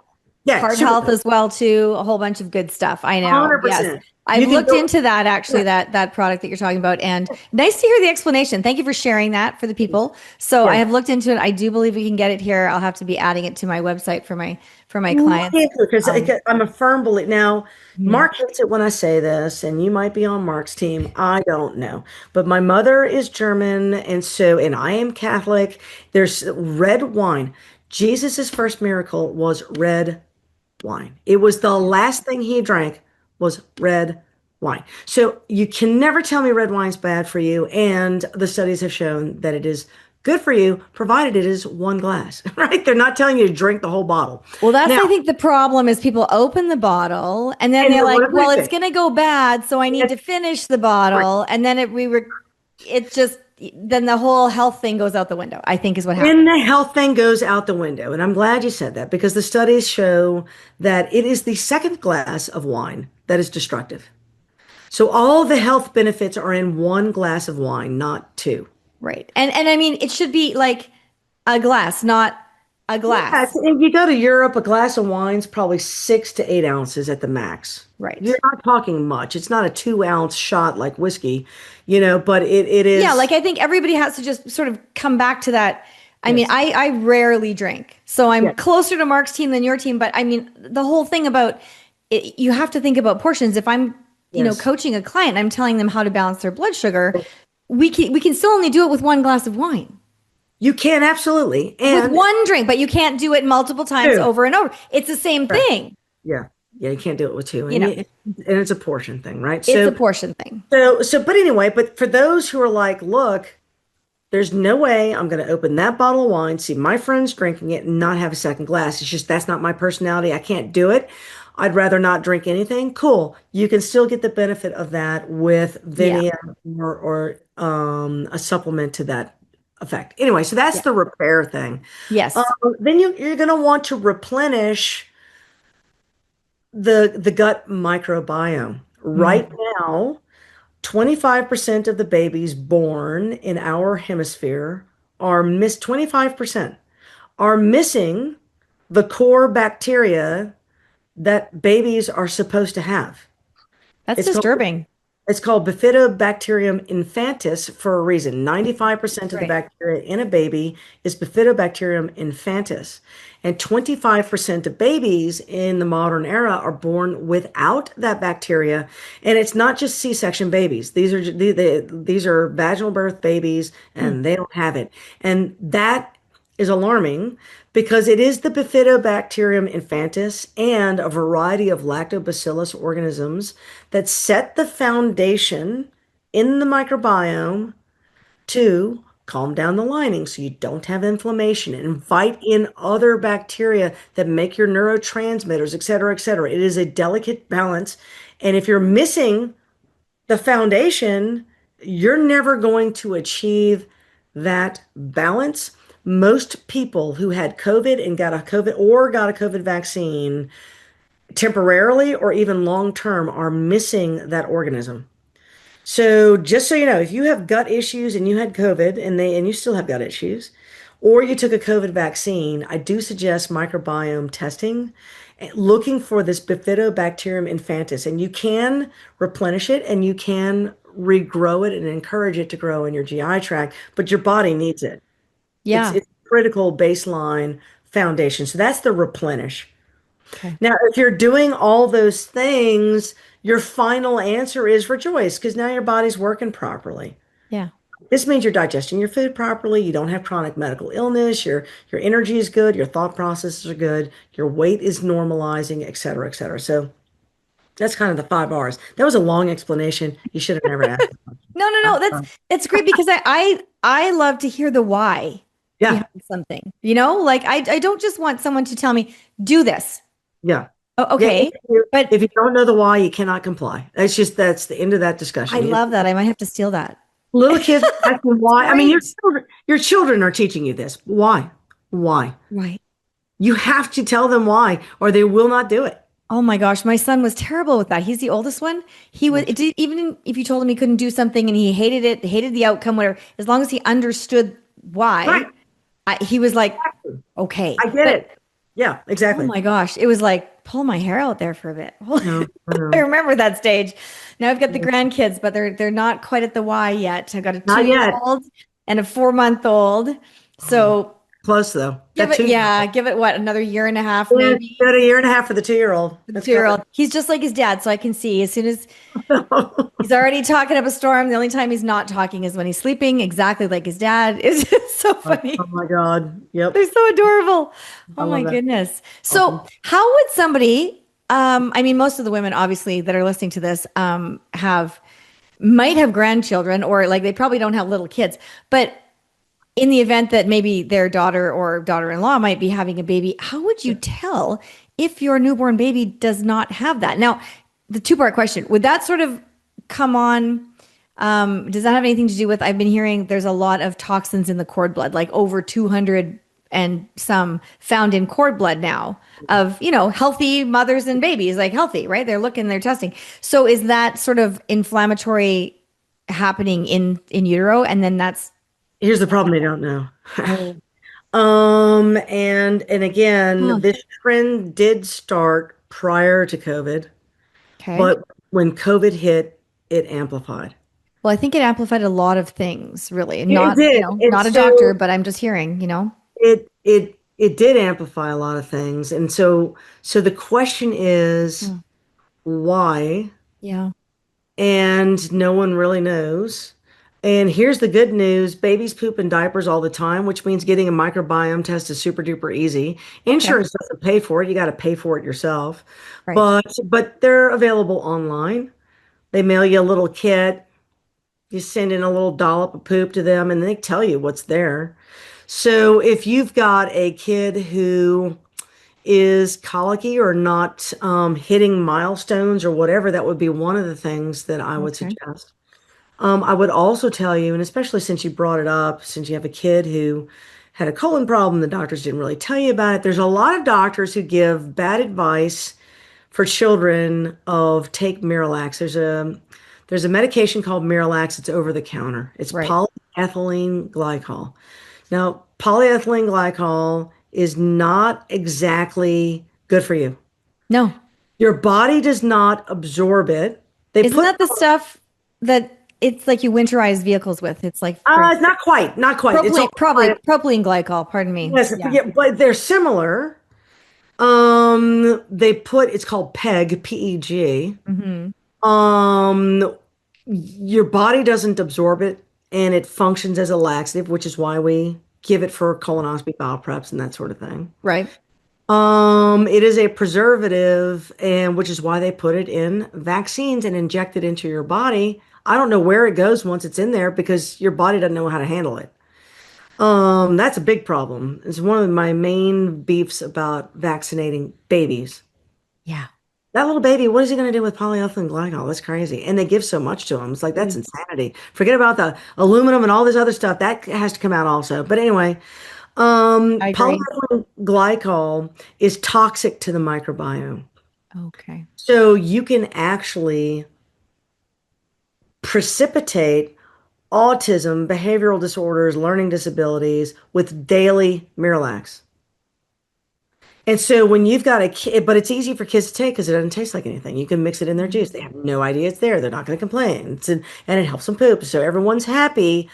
Yeah, Heart super health good. as well too, a whole bunch of good stuff. I know. Yes. 100%. I've You can looked go, into that actually, yeah, that product that you're talking about, and nice to hear the explanation. Thank you for sharing that for the people. So I yeah. have looked into it. I do believe we can get it here. I'll have to be adding it to my website for my Look clients. into it because Um, I'm a firm believer. Now, mhm. Mark hates it when I say this, and you might be on Mark's team. I don't know. But my mother is German, and I am Catholic. There's red wine. Jesus's first miracle was red wine. It was the last thing he drank was red wine. So you can never tell me red wine's bad for you, and the studies have shown that it is good for you, provided it is one glass, right? They're not telling you to drink the whole bottle. Well, that's Now, I think the problem is people open the bottle and then and they're they like, want to well, drink it's it. going to go bad, so I need to That's finish the right. bottle, and then it just then the whole health thing goes out the window, I think is what Then happens. the health thing goes out the window. And I'm glad you said that because the studies show that it is the second glass of wine that is destructive. So all the health benefits are in one glass of wine, not two. Right. And I mean, it should be like a glass, not a Yeah, glass. if you go to Europe, a glass of wine's probably 6 to 8 ounces at the max. You're Right. not talking much. It's not a 2 ounce shot like whiskey, but it Yeah, is. like I think everybody has to just sort of come back to that. I mean, Yes. I rarely drink. So I'm Yeah. closer to Mark's team than your team, but I mean, the whole thing about it, you have to think about portions. If I'm, Yes. coaching a client, I'm telling them how to balance their blood sugar, we can still only do it with one glass of wine. You can absolutely. With And one drink, but you can't do it multiple times two. over and over. It's the same Correct. thing. Yeah. Yeah, you can't do it with two. You know, And it's a portion thing, right? it's a portion thing. But anyway, but for those who are like, look, there's no way I'm going to open that bottle of wine, see my friends drinking it, and not have a second glass. It's just that's not my personality. I can't do it. I'd rather not drink anything. Cool. You can still get the benefit of that with Yeah. Vinia or a supplement to that effect. Anyway, so that's Yeah. the repair thing. Um, Yes. then you're going to want to replenish the gut microbiome. Right Mhm. now, 25% of the babies born in our hemisphere are 25% are missing the core bacteria that babies are supposed to have. That's It's called disturbing. it's called Bifidobacterium infantis for a reason. 95% of the Right. bacteria in a baby is Bifidobacterium infantis. And 25% of babies in the modern era are born without that bacteria. And it's not just C-section babies. These are vaginal birth babies Hmm. and they don't have it. And that is alarming because it is the Bifidobacterium infantis and a variety of lactobacillus organisms that set the foundation in the microbiome to calm down the lining so you don't have inflammation and invite in other bacteria that make your neurotransmitters, et cetera, et cetera. It is a delicate balance. And if you're missing the foundation, you're never going to achieve that balance. Most people who had COVID and got a COVID vaccine temporarily or even long term are missing that organism. So just so you know, if you have gut issues and you had COVID and you still have gut issues, or you took a COVID vaccine, I do suggest microbiome testing, looking for this Bifidobacterium infantis, and you can replenish it and you can regrow it and encourage it to grow in your GI tract, but your body needs it. Yeah. It's critical baseline foundation. So that's the replenish. Okay. Now, if you're doing all those things, your final answer is rejoice because now your body's working properly. Yeah. This means you're digesting your food properly, you don't have chronic medical illness, your energy is good, your thought processes are good, your weight is normalizing, et cetera, et cetera. So that's kind of the 5 R's. That was a long explanation. You should have never asked. No, no, no. That's great because I love to hear the why Yeah, behind something. Like I don't just want someone to tell me do this. yeah. Oh, Yeah, okay. if But you don't know the why, you cannot comply. That's the end of that I discussion. love that. I might have to steal that. Little kids asking why. I mean, Great. your children are teaching you this. Why? Why? Right. You have to tell them why, or they will not do it. Oh my gosh, my son was terrible with that. He's the oldest one. Even if you told him he couldn't do something and he hated it, hated the outcome, whatever, as long as he understood why, Right. he was like, okay. I get But it. Yeah, oh exactly. my gosh, it was like pull my hair out there for a bit. No, I no, remember that stage. Now I've got the grandkids, but they're not quite at the Y yet. I've got a not 2 year yet. old and a 4 month old. Oh, So close though. give That it, 2 year yeah, give it what, another year and a half old. maybe. Got a year and a half for the 2 year old. The That's 2 year old. He's just like his dad, so I can see as soon as good. he's already talking up a storm. The only time he's not talking is when he's sleeping, exactly like his dad. It's just so funny. Oh my God. Yep. They're so adorable. I Oh my love that. goodness. So, Awesome. how would somebody, I mean, most of the women obviously that are listening to this might have grandchildren or like they probably don't have little kids, but in the event that maybe their daughter or daughter-in-law might be having a baby, how would you tell if your newborn baby does not have that? Now, the two-part question, would that sort of come on? Does that have anything to do with, I've been hearing there's a lot of toxins in the cord blood, like over 200 and some found in cord blood now of, healthy mothers and babies, like healthy, right? They're testing. So is that sort of inflammatory happening in utero? And then that's, Here's the problem they don't know. oh, And again, huh, this trend did start prior to COVID, okay. but when COVID hit, it amplified. Well, I think it amplified a lot of things, really. It Not, did. And not a doctor, so but I'm just hearing. it did amplify a lot of things. And so the question is Hmm. why? Yeah. And no one really knows. And here's the good news, babies poop in diapers all the time, which means getting a microbiome test is super duper easy. Okay. Insurance doesn't pay for it. You got to pay for it yourself. Right. But they're available online. They mail you a little kit. You send in a little dollop of poop to them and they tell you what's there. So if you've got a kid who is colicky or not hitting milestones or whatever, that would be one of the things that I would Okay. suggest. I would also tell you, and especially since you brought it up, since you have a kid who had a colon problem, the doctors didn't really tell you about it. There's a lot of doctors who give bad advice for children of take Miralax. There's a medication called Miralax. It's over the counter. It's Right. polyethylene glycol. Now, polyethylene glycol is not exactly good for you. No. Your body does not absorb it. They Isn't put that the stuff that it's like you winterize vehicles with? It's like for not quite, not quite. It's propylene, all probably propylene glycol, pardon me. yes, Yeah. yeah, but they're similar. It's called PEG, PEG. Hmm. Your body doesn't absorb it and it functions as a laxative, which is why we give it for colonoscopy, bowel preps, and that sort of thing. Right. It is a preservative, and which is why they put it in vaccines and inject it into your body. I don't know where it goes once it's in there because your body doesn't know how to handle it. That's a big problem. It's one of my main beefs about vaccinating babies. Yeah. That little baby, what is he going to do with polyethylene glycol? That's crazy. And they give so much to him. It's like, that's Mm. insanity. Forget about the aluminum and all this other stuff. That has to come out also. But anyway, I agree. polyethylene glycol is toxic to the microbiome. Okay. So you can actually precipitate autism, behavioral disorders, learning disabilities with daily Miralax. And so when you've got a kid, but it's easy for kids to take because it doesn't taste like anything. You can mix it in their juice. They have no idea it's there. They're not going to complain. And it helps them poop. So everyone's happy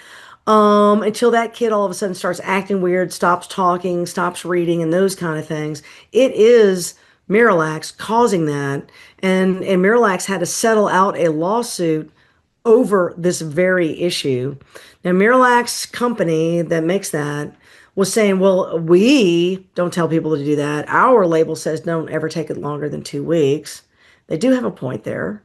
until that kid all of a sudden starts acting weird, stops talking, stops reading, and those kind of things. It is Miralax causing that. And Miralax had to settle out a lawsuit over this very issue. Now, Miralax company that makes that was saying, well, we don't tell people to do that. Our label says don't ever take it longer than 2 weeks. They do have a point there.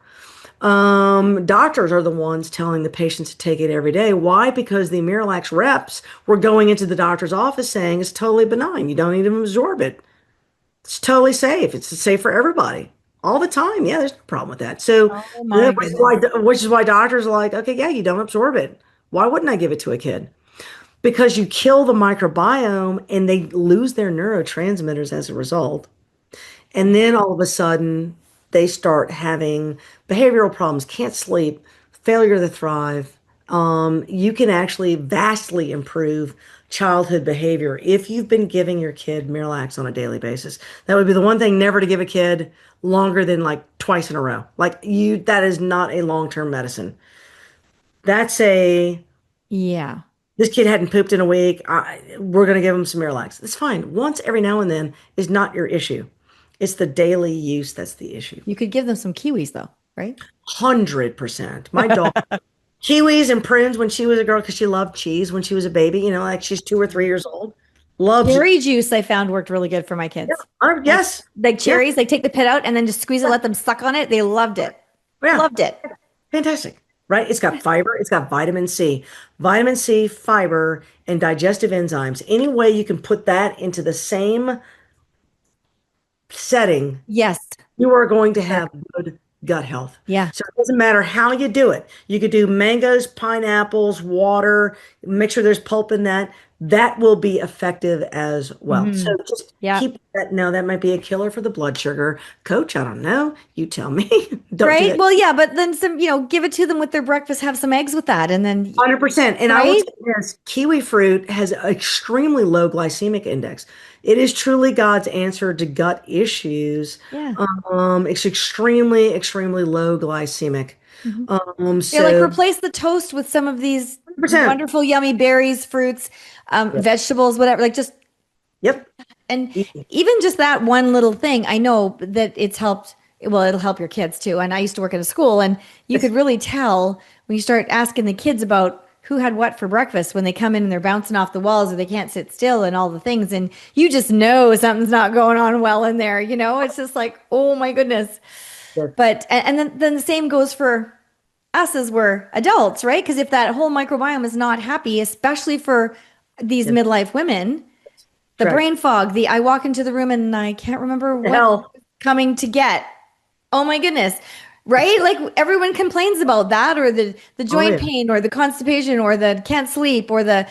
Doctors are the ones telling the patients to take it every day. Why? Because the Miralax reps were going into the doctor's office saying it's totally benign. You don't need to absorb it. It's totally safe. It's safe for everybody all the time. Yeah, there's no problem with that. So, Oh my goodness. which is why doctors are like, okay, yeah, you don't absorb it. Why wouldn't I give it to a kid? Because you kill the microbiome and they lose their neurotransmitters as a result. And then all of a sudden, they start having behavioral problems, can't sleep, failure to thrive. You can actually vastly improve childhood behavior if you've been giving your kid Miralax on a daily basis. That would be the one thing never to give a kid longer than like twice in a row. That is not a long-term medicine. That's a Yeah. this kid hadn't pooped in a week. We're going to give him some Miralax. It's fine. Once every now and then is not your issue. It's the daily use that's the issue. You could give them some kiwis though, right? 100%. My dog, kiwis and prunes when she was a girl, because she loved cheese when she was a baby, like she's 2 or 3 years old. Loves it. Cherry juice I found worked really good for my kids. Like Yes. like Yeah. cherries, like take the pit out and then just squeeze it, let them suck on it. They loved it. Yeah. Loved it. Fantastic. Right? It's got fiber, it's got vitamin C, fiber, and digestive enzymes. Any way you can put that into the same setting, Yes. you are going to Sure. have good gut health. Yeah. So it doesn't matter how you do it. You could do mangoes, pineapples, water, make sure there's pulp in that. That will be effective as well. So Hmm. just Yeah. keep that. Now, that might be a killer for the blood sugar. Coach, I don't know. You tell me. Don't do Right? that. Well, yeah, but then some, give it to them with their breakfast, have some eggs with that, and then 100%. And I will right? tell you this, kiwi fruit has an extremely low glycemic index. It is truly God's answer to gut issues. Yeah. It's extremely, extremely low glycemic. Mhm. Yeah, like So replace the toast with some of these 100%. wonderful, yummy berries, fruits, Yep. vegetables, whatever. Like just Yep. and Easy. even just that one little thing, I know that it's helped. Well, it'll help your kids too. And I used to work at a school, and you could really tell when you start asking the kids about who had what for breakfast when they come in and they're bouncing off the walls or they can't sit still and all the things. And you just know something's not going on well in there. It's just like, oh my goodness. Yes. But, and then the same goes for us as we're adults, right? Because if that whole microbiome is not happy, especially for these Yes. midlife women, the Correct. brain fog, I walk into the room and I can't remember The what hell. coming to get. Oh my goodness. Right? Like everyone complains about that or the Oh joint yeah. pain or the constipation or the can't sleep or the.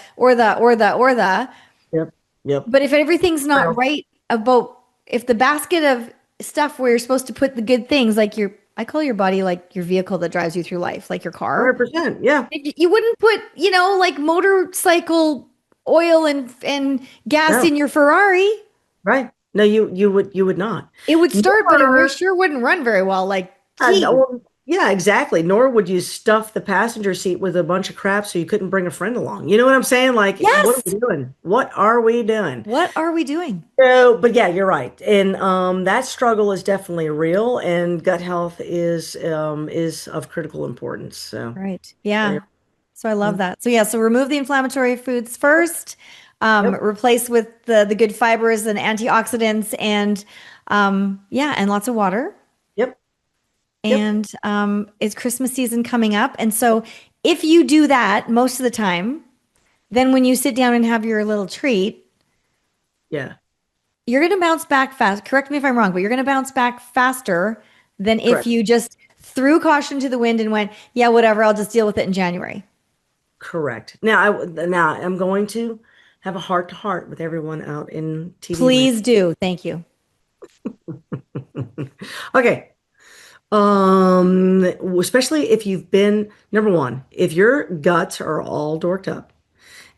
Yep. Yep. But if everything's not Well, right about if the basket of stuff where you're supposed to put the good things like I call your body like your vehicle that drives you through life, like your car. 100%. Yeah. You wouldn't put, like motorcycle oil and gas No. in your Ferrari. Right. No, you would not. It would start, but it Nor, sure wouldn't run very well. Like, no, geez. well, yeah, exactly. Nor would you stuff the passenger seat with a bunch of crap so you couldn't bring a friend along. You know what I'm saying? Like, what are Yes. we doing? What are we doing? What are we doing? So, but yeah, you're right. And that struggle is definitely real, and gut health is of critical importance. So, Right. yeah. Yeah. So I love that. So yeah, so remove the inflammatory foods first, Yep. replace with the good fibers and antioxidants and yeah, and lots of water. Yep. Yep. And it's Christmas season coming up. And so if you do that most of the time, then when you sit down and have your little treat, Yeah. you're going to bounce back fast. Correct me if I'm wrong, but you're going to bounce back faster than if Correct. you just threw caution to the wind and went, yeah, whatever, I'll just deal with it in January. Correct. Now I'm going to have a heart to heart with everyone out in TV land. Please do. Thank you. Okay. Especially if you've been, number one, if your guts are all dorked up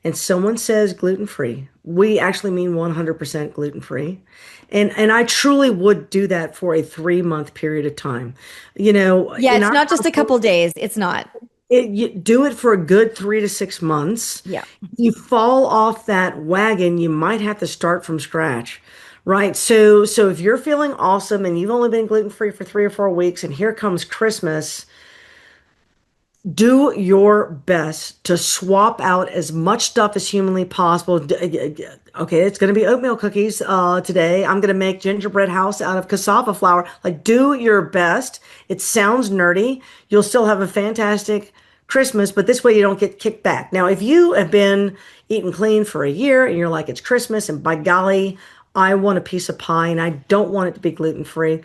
and someone says gluten-free, we actually mean 100% gluten-free. And I truly would do that for a 3-month period of time. Yeah, In it's our not just a household, couple days. It's not. you do it for a good 3 to 6 months. Yeah. If you fall off that wagon, you might have to start from scratch. Right. So if you're feeling awesome and you've only been gluten-free for 3 or 4 weeks and here comes Christmas, do your best to swap out as much stuff as humanly possible. Okay, it's going to be oatmeal cookies today. I'm going to make gingerbread house out of cassava flour. Like, do your best. It sounds nerdy. You'll still have a fantastic Christmas, but this way you don't get kicked back. Now, if you have been eating clean for a year and you're like, it's Christmas and by golly, I want a piece of pie and I don't want it to be gluten free.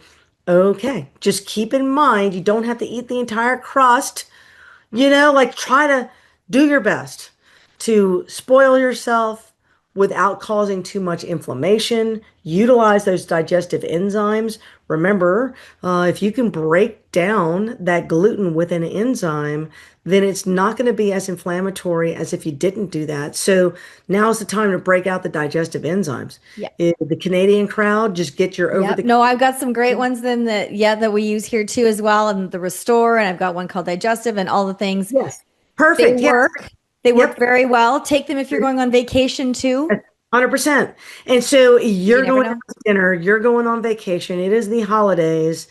Okay, just keep in mind you don't have to eat the entire crust. Like try to do your best to spoil yourself without causing too much inflammation. Utilize those digestive enzymes. Remember, if you can break down that gluten with an enzyme, then it's not going to be as inflammatory as if you didn't do that. So now's the time to break out the digestive enzymes. Yeah. The Canadian crowd, just get your over Yep. the. No, I've got some great ones then that we use here too as well. And the Restore, and I've got one called Digestive and all the things. Yes. They Perfect. Yes. work. They work Yep. very well. Take them if you're going on vacation too. 100%. And so You you're never going know. out to dinner, you're going on vacation, it is the holidays.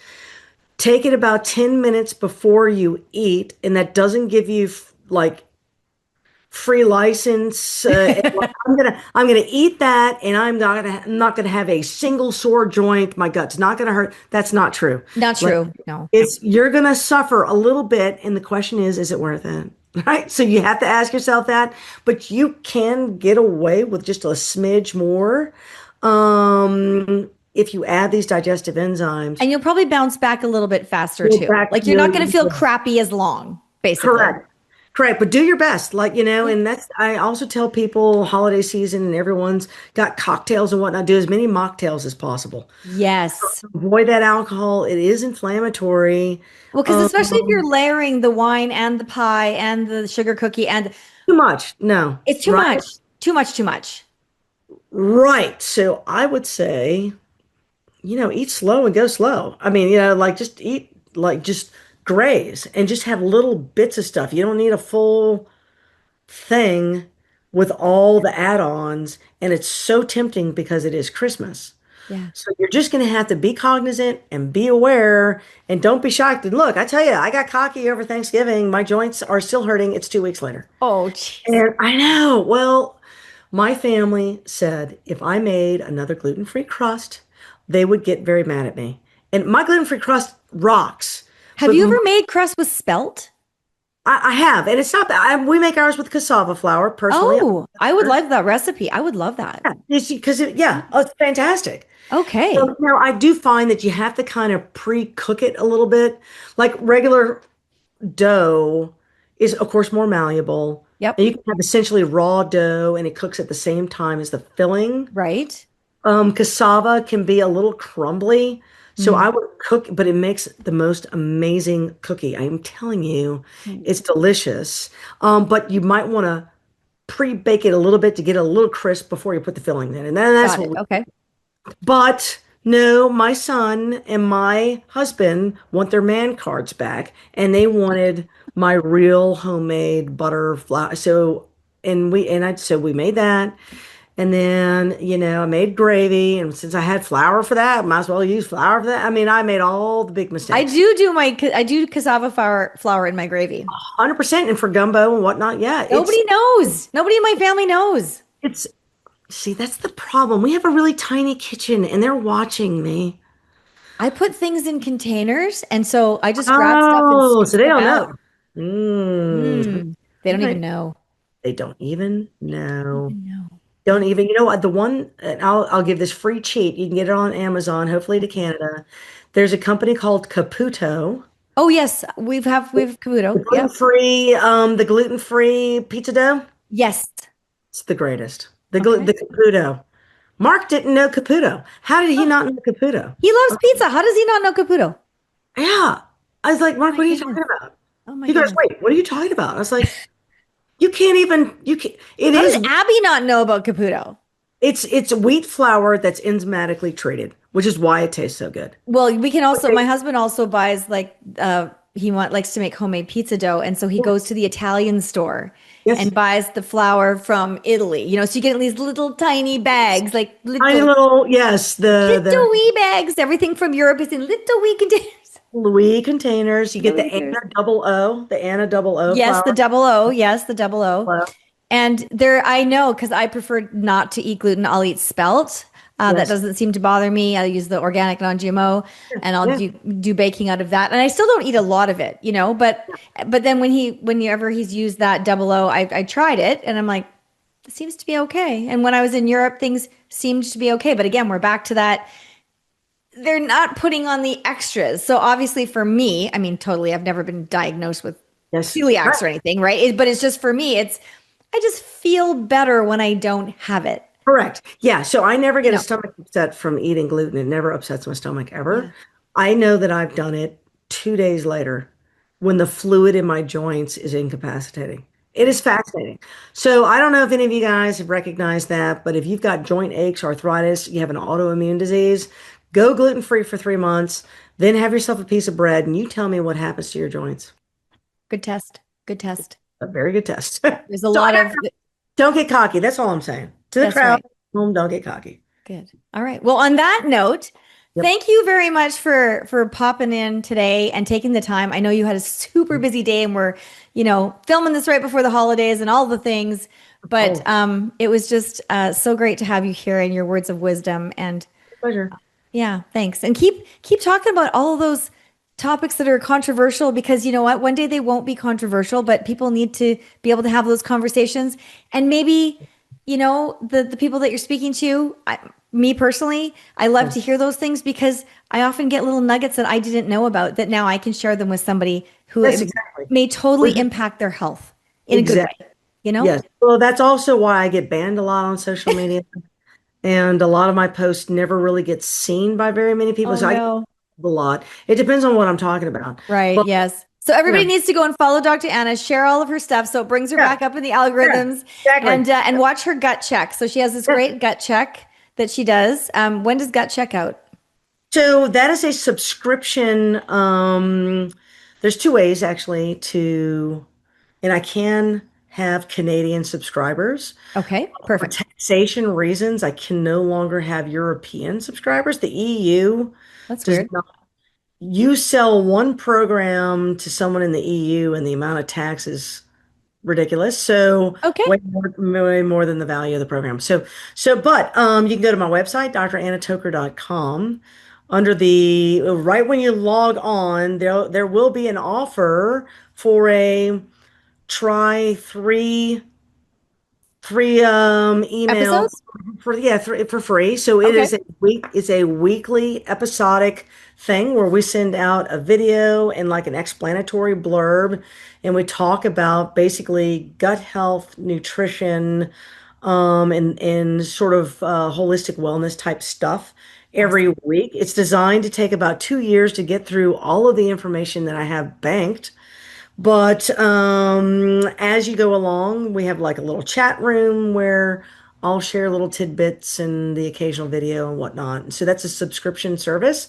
Take it about 10 minutes before you eat, and that doesn't give you like free license. I'm gonna eat that, and I'm not gonna have a single sore joint. My gut's not gonna hurt. That's not true. Not Like, true. No. it's you're gonna suffer a little bit, and the question is it worth it? Right? So you have to ask yourself that, but you can get away with just a smidge more if you add these digestive enzymes. And you'll probably bounce back a little bit faster You'll too. back Like you're not going to really feel crappy as long, basically. correct. Correct. But do your best. And that's, I also tell people holiday season and everyone's got cocktails and whatnot, do as many mocktails as possible. Yes. Avoid that alcohol. It is inflammatory. Well, because especially if you're layering the wine and the pie and the sugar cookie, and Too much. No. it's too Right. much, too much, too much. Right. So I would say, eat slow and go slow. I mean, like just eat, like just graze and just have little bits of stuff. You don't need a full thing with all the add-ons. And it's so tempting because it is Christmas. Yeah. So you're just going to have to be cognizant and be aware and don't be shocked. And look, I tell you, I got cocky over Thanksgiving. My joints are still hurting. It's 2 weeks later. Oh, jeez. And I know. Well, my family said if I made another gluten-free crust, they would get very mad at me. And my gluten-free crust rocks. Have But you ever made crust with spelt? I have, and it's not bad. We make ours with cassava flour personally. Oh, I would love that recipe. I would love that. Yeah, it's fantastic. Okay. Now I do find that you have to kind of pre-cook it a little bit. Like regular dough is, of course, more malleable. Yep. And you can have essentially raw dough, and it cooks at the same time as the filling. Right. Cassava can be a little crumbly, so Mm. I would cook, but it makes the most amazing cookie. I am telling you, it's delicious. But you might want to pre-bake it a little bit to get it a little crisp before you put the filling in. And then that's Got it. Okay. but no, my son and my husband want their man cards back, and they wanted my real homemade butter flour. So we made that. And then, I made gravy. And since I had flour for that, I might as well use flour for that. I mean, I made all the big I mistakes. do cassava flour in my gravy. 100%. And for gumbo and whatnot. Yeah. Nobody knows. Nobody in my family knows. It's, see, that's the problem. We have a really tiny kitchen and they're watching me. I put things in containers, and so I just grab stuff and Oh, scoop so they them don't out. know. Mm. They don't Right. even know. They don't even know. Even know. Don't even, you know what? The one, and I'll give this free cheat. You can get it on Amazon, hopefully to Canada. There's a company called Caputo. Oh yes, we've The Caputo. Yep. gluten-free pizza dough. Yes. It's the greatest. The Okay. Caputo. Mark didn't know Caputo. How did he not know Caputo? He loves pizza. How does he not know Caputo? Yeah. I was like, Oh Mark, my what are you goodness. talking about? Oh my He goes, goodness. wait, what are you talking about? I was like, you can't, it How does is, Abby not know about Caputo? it's wheat flour that's enzymatically treated, which is why it tastes so good. Well, we can also, Okay. my husband also buys like likes to make homemade pizza dough. And so he goes to the Italian store Yes. and buys the flour from Italy. So you get these little tiny bags, like Tiny little, yes, the little wee bags. Everything from Europe is in little wee containers. Louis containers. You get the Milliliters. Anna double O Yes, the flour. double O. Yes, the double O. And there, I know because I prefer not to eat gluten. I'll eat spelt. That Yes. doesn't seem to bother me. I'll use the organic non-GMO, and I'll Yeah. do baking out of that. And I still don't eat a lot of it, But then whenever he's used that double O, I tried it, and I'm like, it seems to be okay. And when I was in Europe, things seemed to be okay. But again, we're back to that. They're not putting on the extras. So obviously, for me, I mean, totally, I've never been diagnosed with Yes. Right. celiacs or anything, right? But it's just for me, I just feel better when I don't have it. Correct. Yeah. So I never You get a know, stomach upset from eating gluten. It never upsets my stomach yeah. ever. I know that I've done it 2 days later when the fluid in my joints is incapacitating. It is fascinating. So I don't know if any of you guys have recognized that, but if you've got joint aches, arthritis, you have an autoimmune disease, go gluten-free for 3 months, then have yourself a piece of bread, and you tell me what happens to your joints. Good test. Good test. A very good test. There's a So lot of, don't get cocky. That's all I'm saying. To the that's crowd, right. home, don't get cocky. Good. All right. Well, on that note, Yep. thank you very much for popping in today and taking the time. I know you had a super busy day and we're, filming this right before the holidays and all the things, but Oh, it was just so great to have you here and your words of wisdom. And pleasure. yeah, thanks. And keep talking about all of those topics that are controversial because you know what? One day they won't be controversial, but people need to be able to have those conversations. And maybe, the people that you're speaking to, me personally, I love to hear those things because I often get little nuggets that I didn't know about that now I can share them with somebody who Yes, it exactly. may totally We're- impact their health in a good Exactly. way? Yes. Well, that's also why I get banned a lot on social media. And a lot of my posts never really get seen by very many people. Oh So I get no. a lot. It depends on what I'm talking about. Right. But Yes. So you everybody know, needs to go and follow Dr. Anna, share all of her stuff, so it brings her yeah, back up in the yeah, algorithms, exactly. and watch her gut check. So she has this Yes. great gut check that she does. When does gut check out? So that is a subscription. There's two ways actually and I can have Canadian subscribers. Okay. For Perfect. taxation reasons, I can no longer have European subscribers. The EU That's does weird. not. You sell one program to someone in the EU, and the amount of tax is ridiculous. So Okay. way more than the value of the program. But you can go to my website, drannatoker.com. Under right when you log on, there will be an offer for a try three email Episodes? for free. So Okay. it's a weekly episodic thing where we send out a video and like an explanatory blurb, and we talk about basically gut health, nutrition, and sort of holistic wellness type stuff every Awesome. week. It's designed to take about 2 years to get through all of the information that I have banked. But as you go along, we have like a little chat room where I'll share little tidbits and the occasional video and whatnot. So that's a subscription service.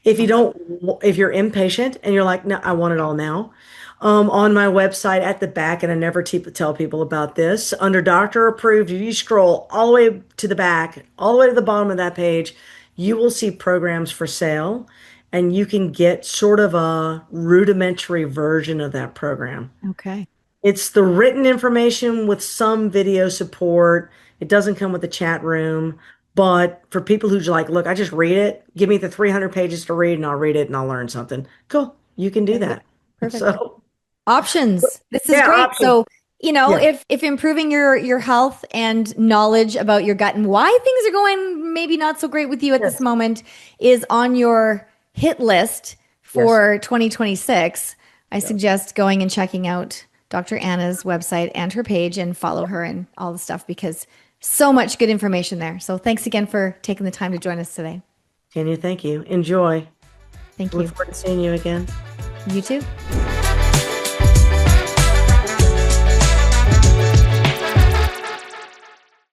Awesome. If you're impatient and you're like, no, I want it all now. On my website at the back, and I never tell people about this, under Doctor Approved, if you scroll all the way to the back, all the way to the bottom of that page, you will see programs for sale, and you can get sort of a rudimentary version of that program. Okay. It's the written information with some video support. It doesn't come with the chat room. But for people who's like, look, I just read it, give me the 300 pages to read and I'll read it and I'll learn something. Cool. You can do Very good. that. Perfect. So, Options. This is yeah, great. options. So, Yeah. if improving your health and knowledge about your gut and why things are going maybe not so great with you at this Yes. moment is on your hit list Yes. for 2026, I suggest going and checking out Dr. Anna's website and her page and follow her and all the stuff because So much good information there. So thanks again for taking the time to join us today. Tanya, thank you. Enjoy. Thank Look you. forward to seeing you again. You too.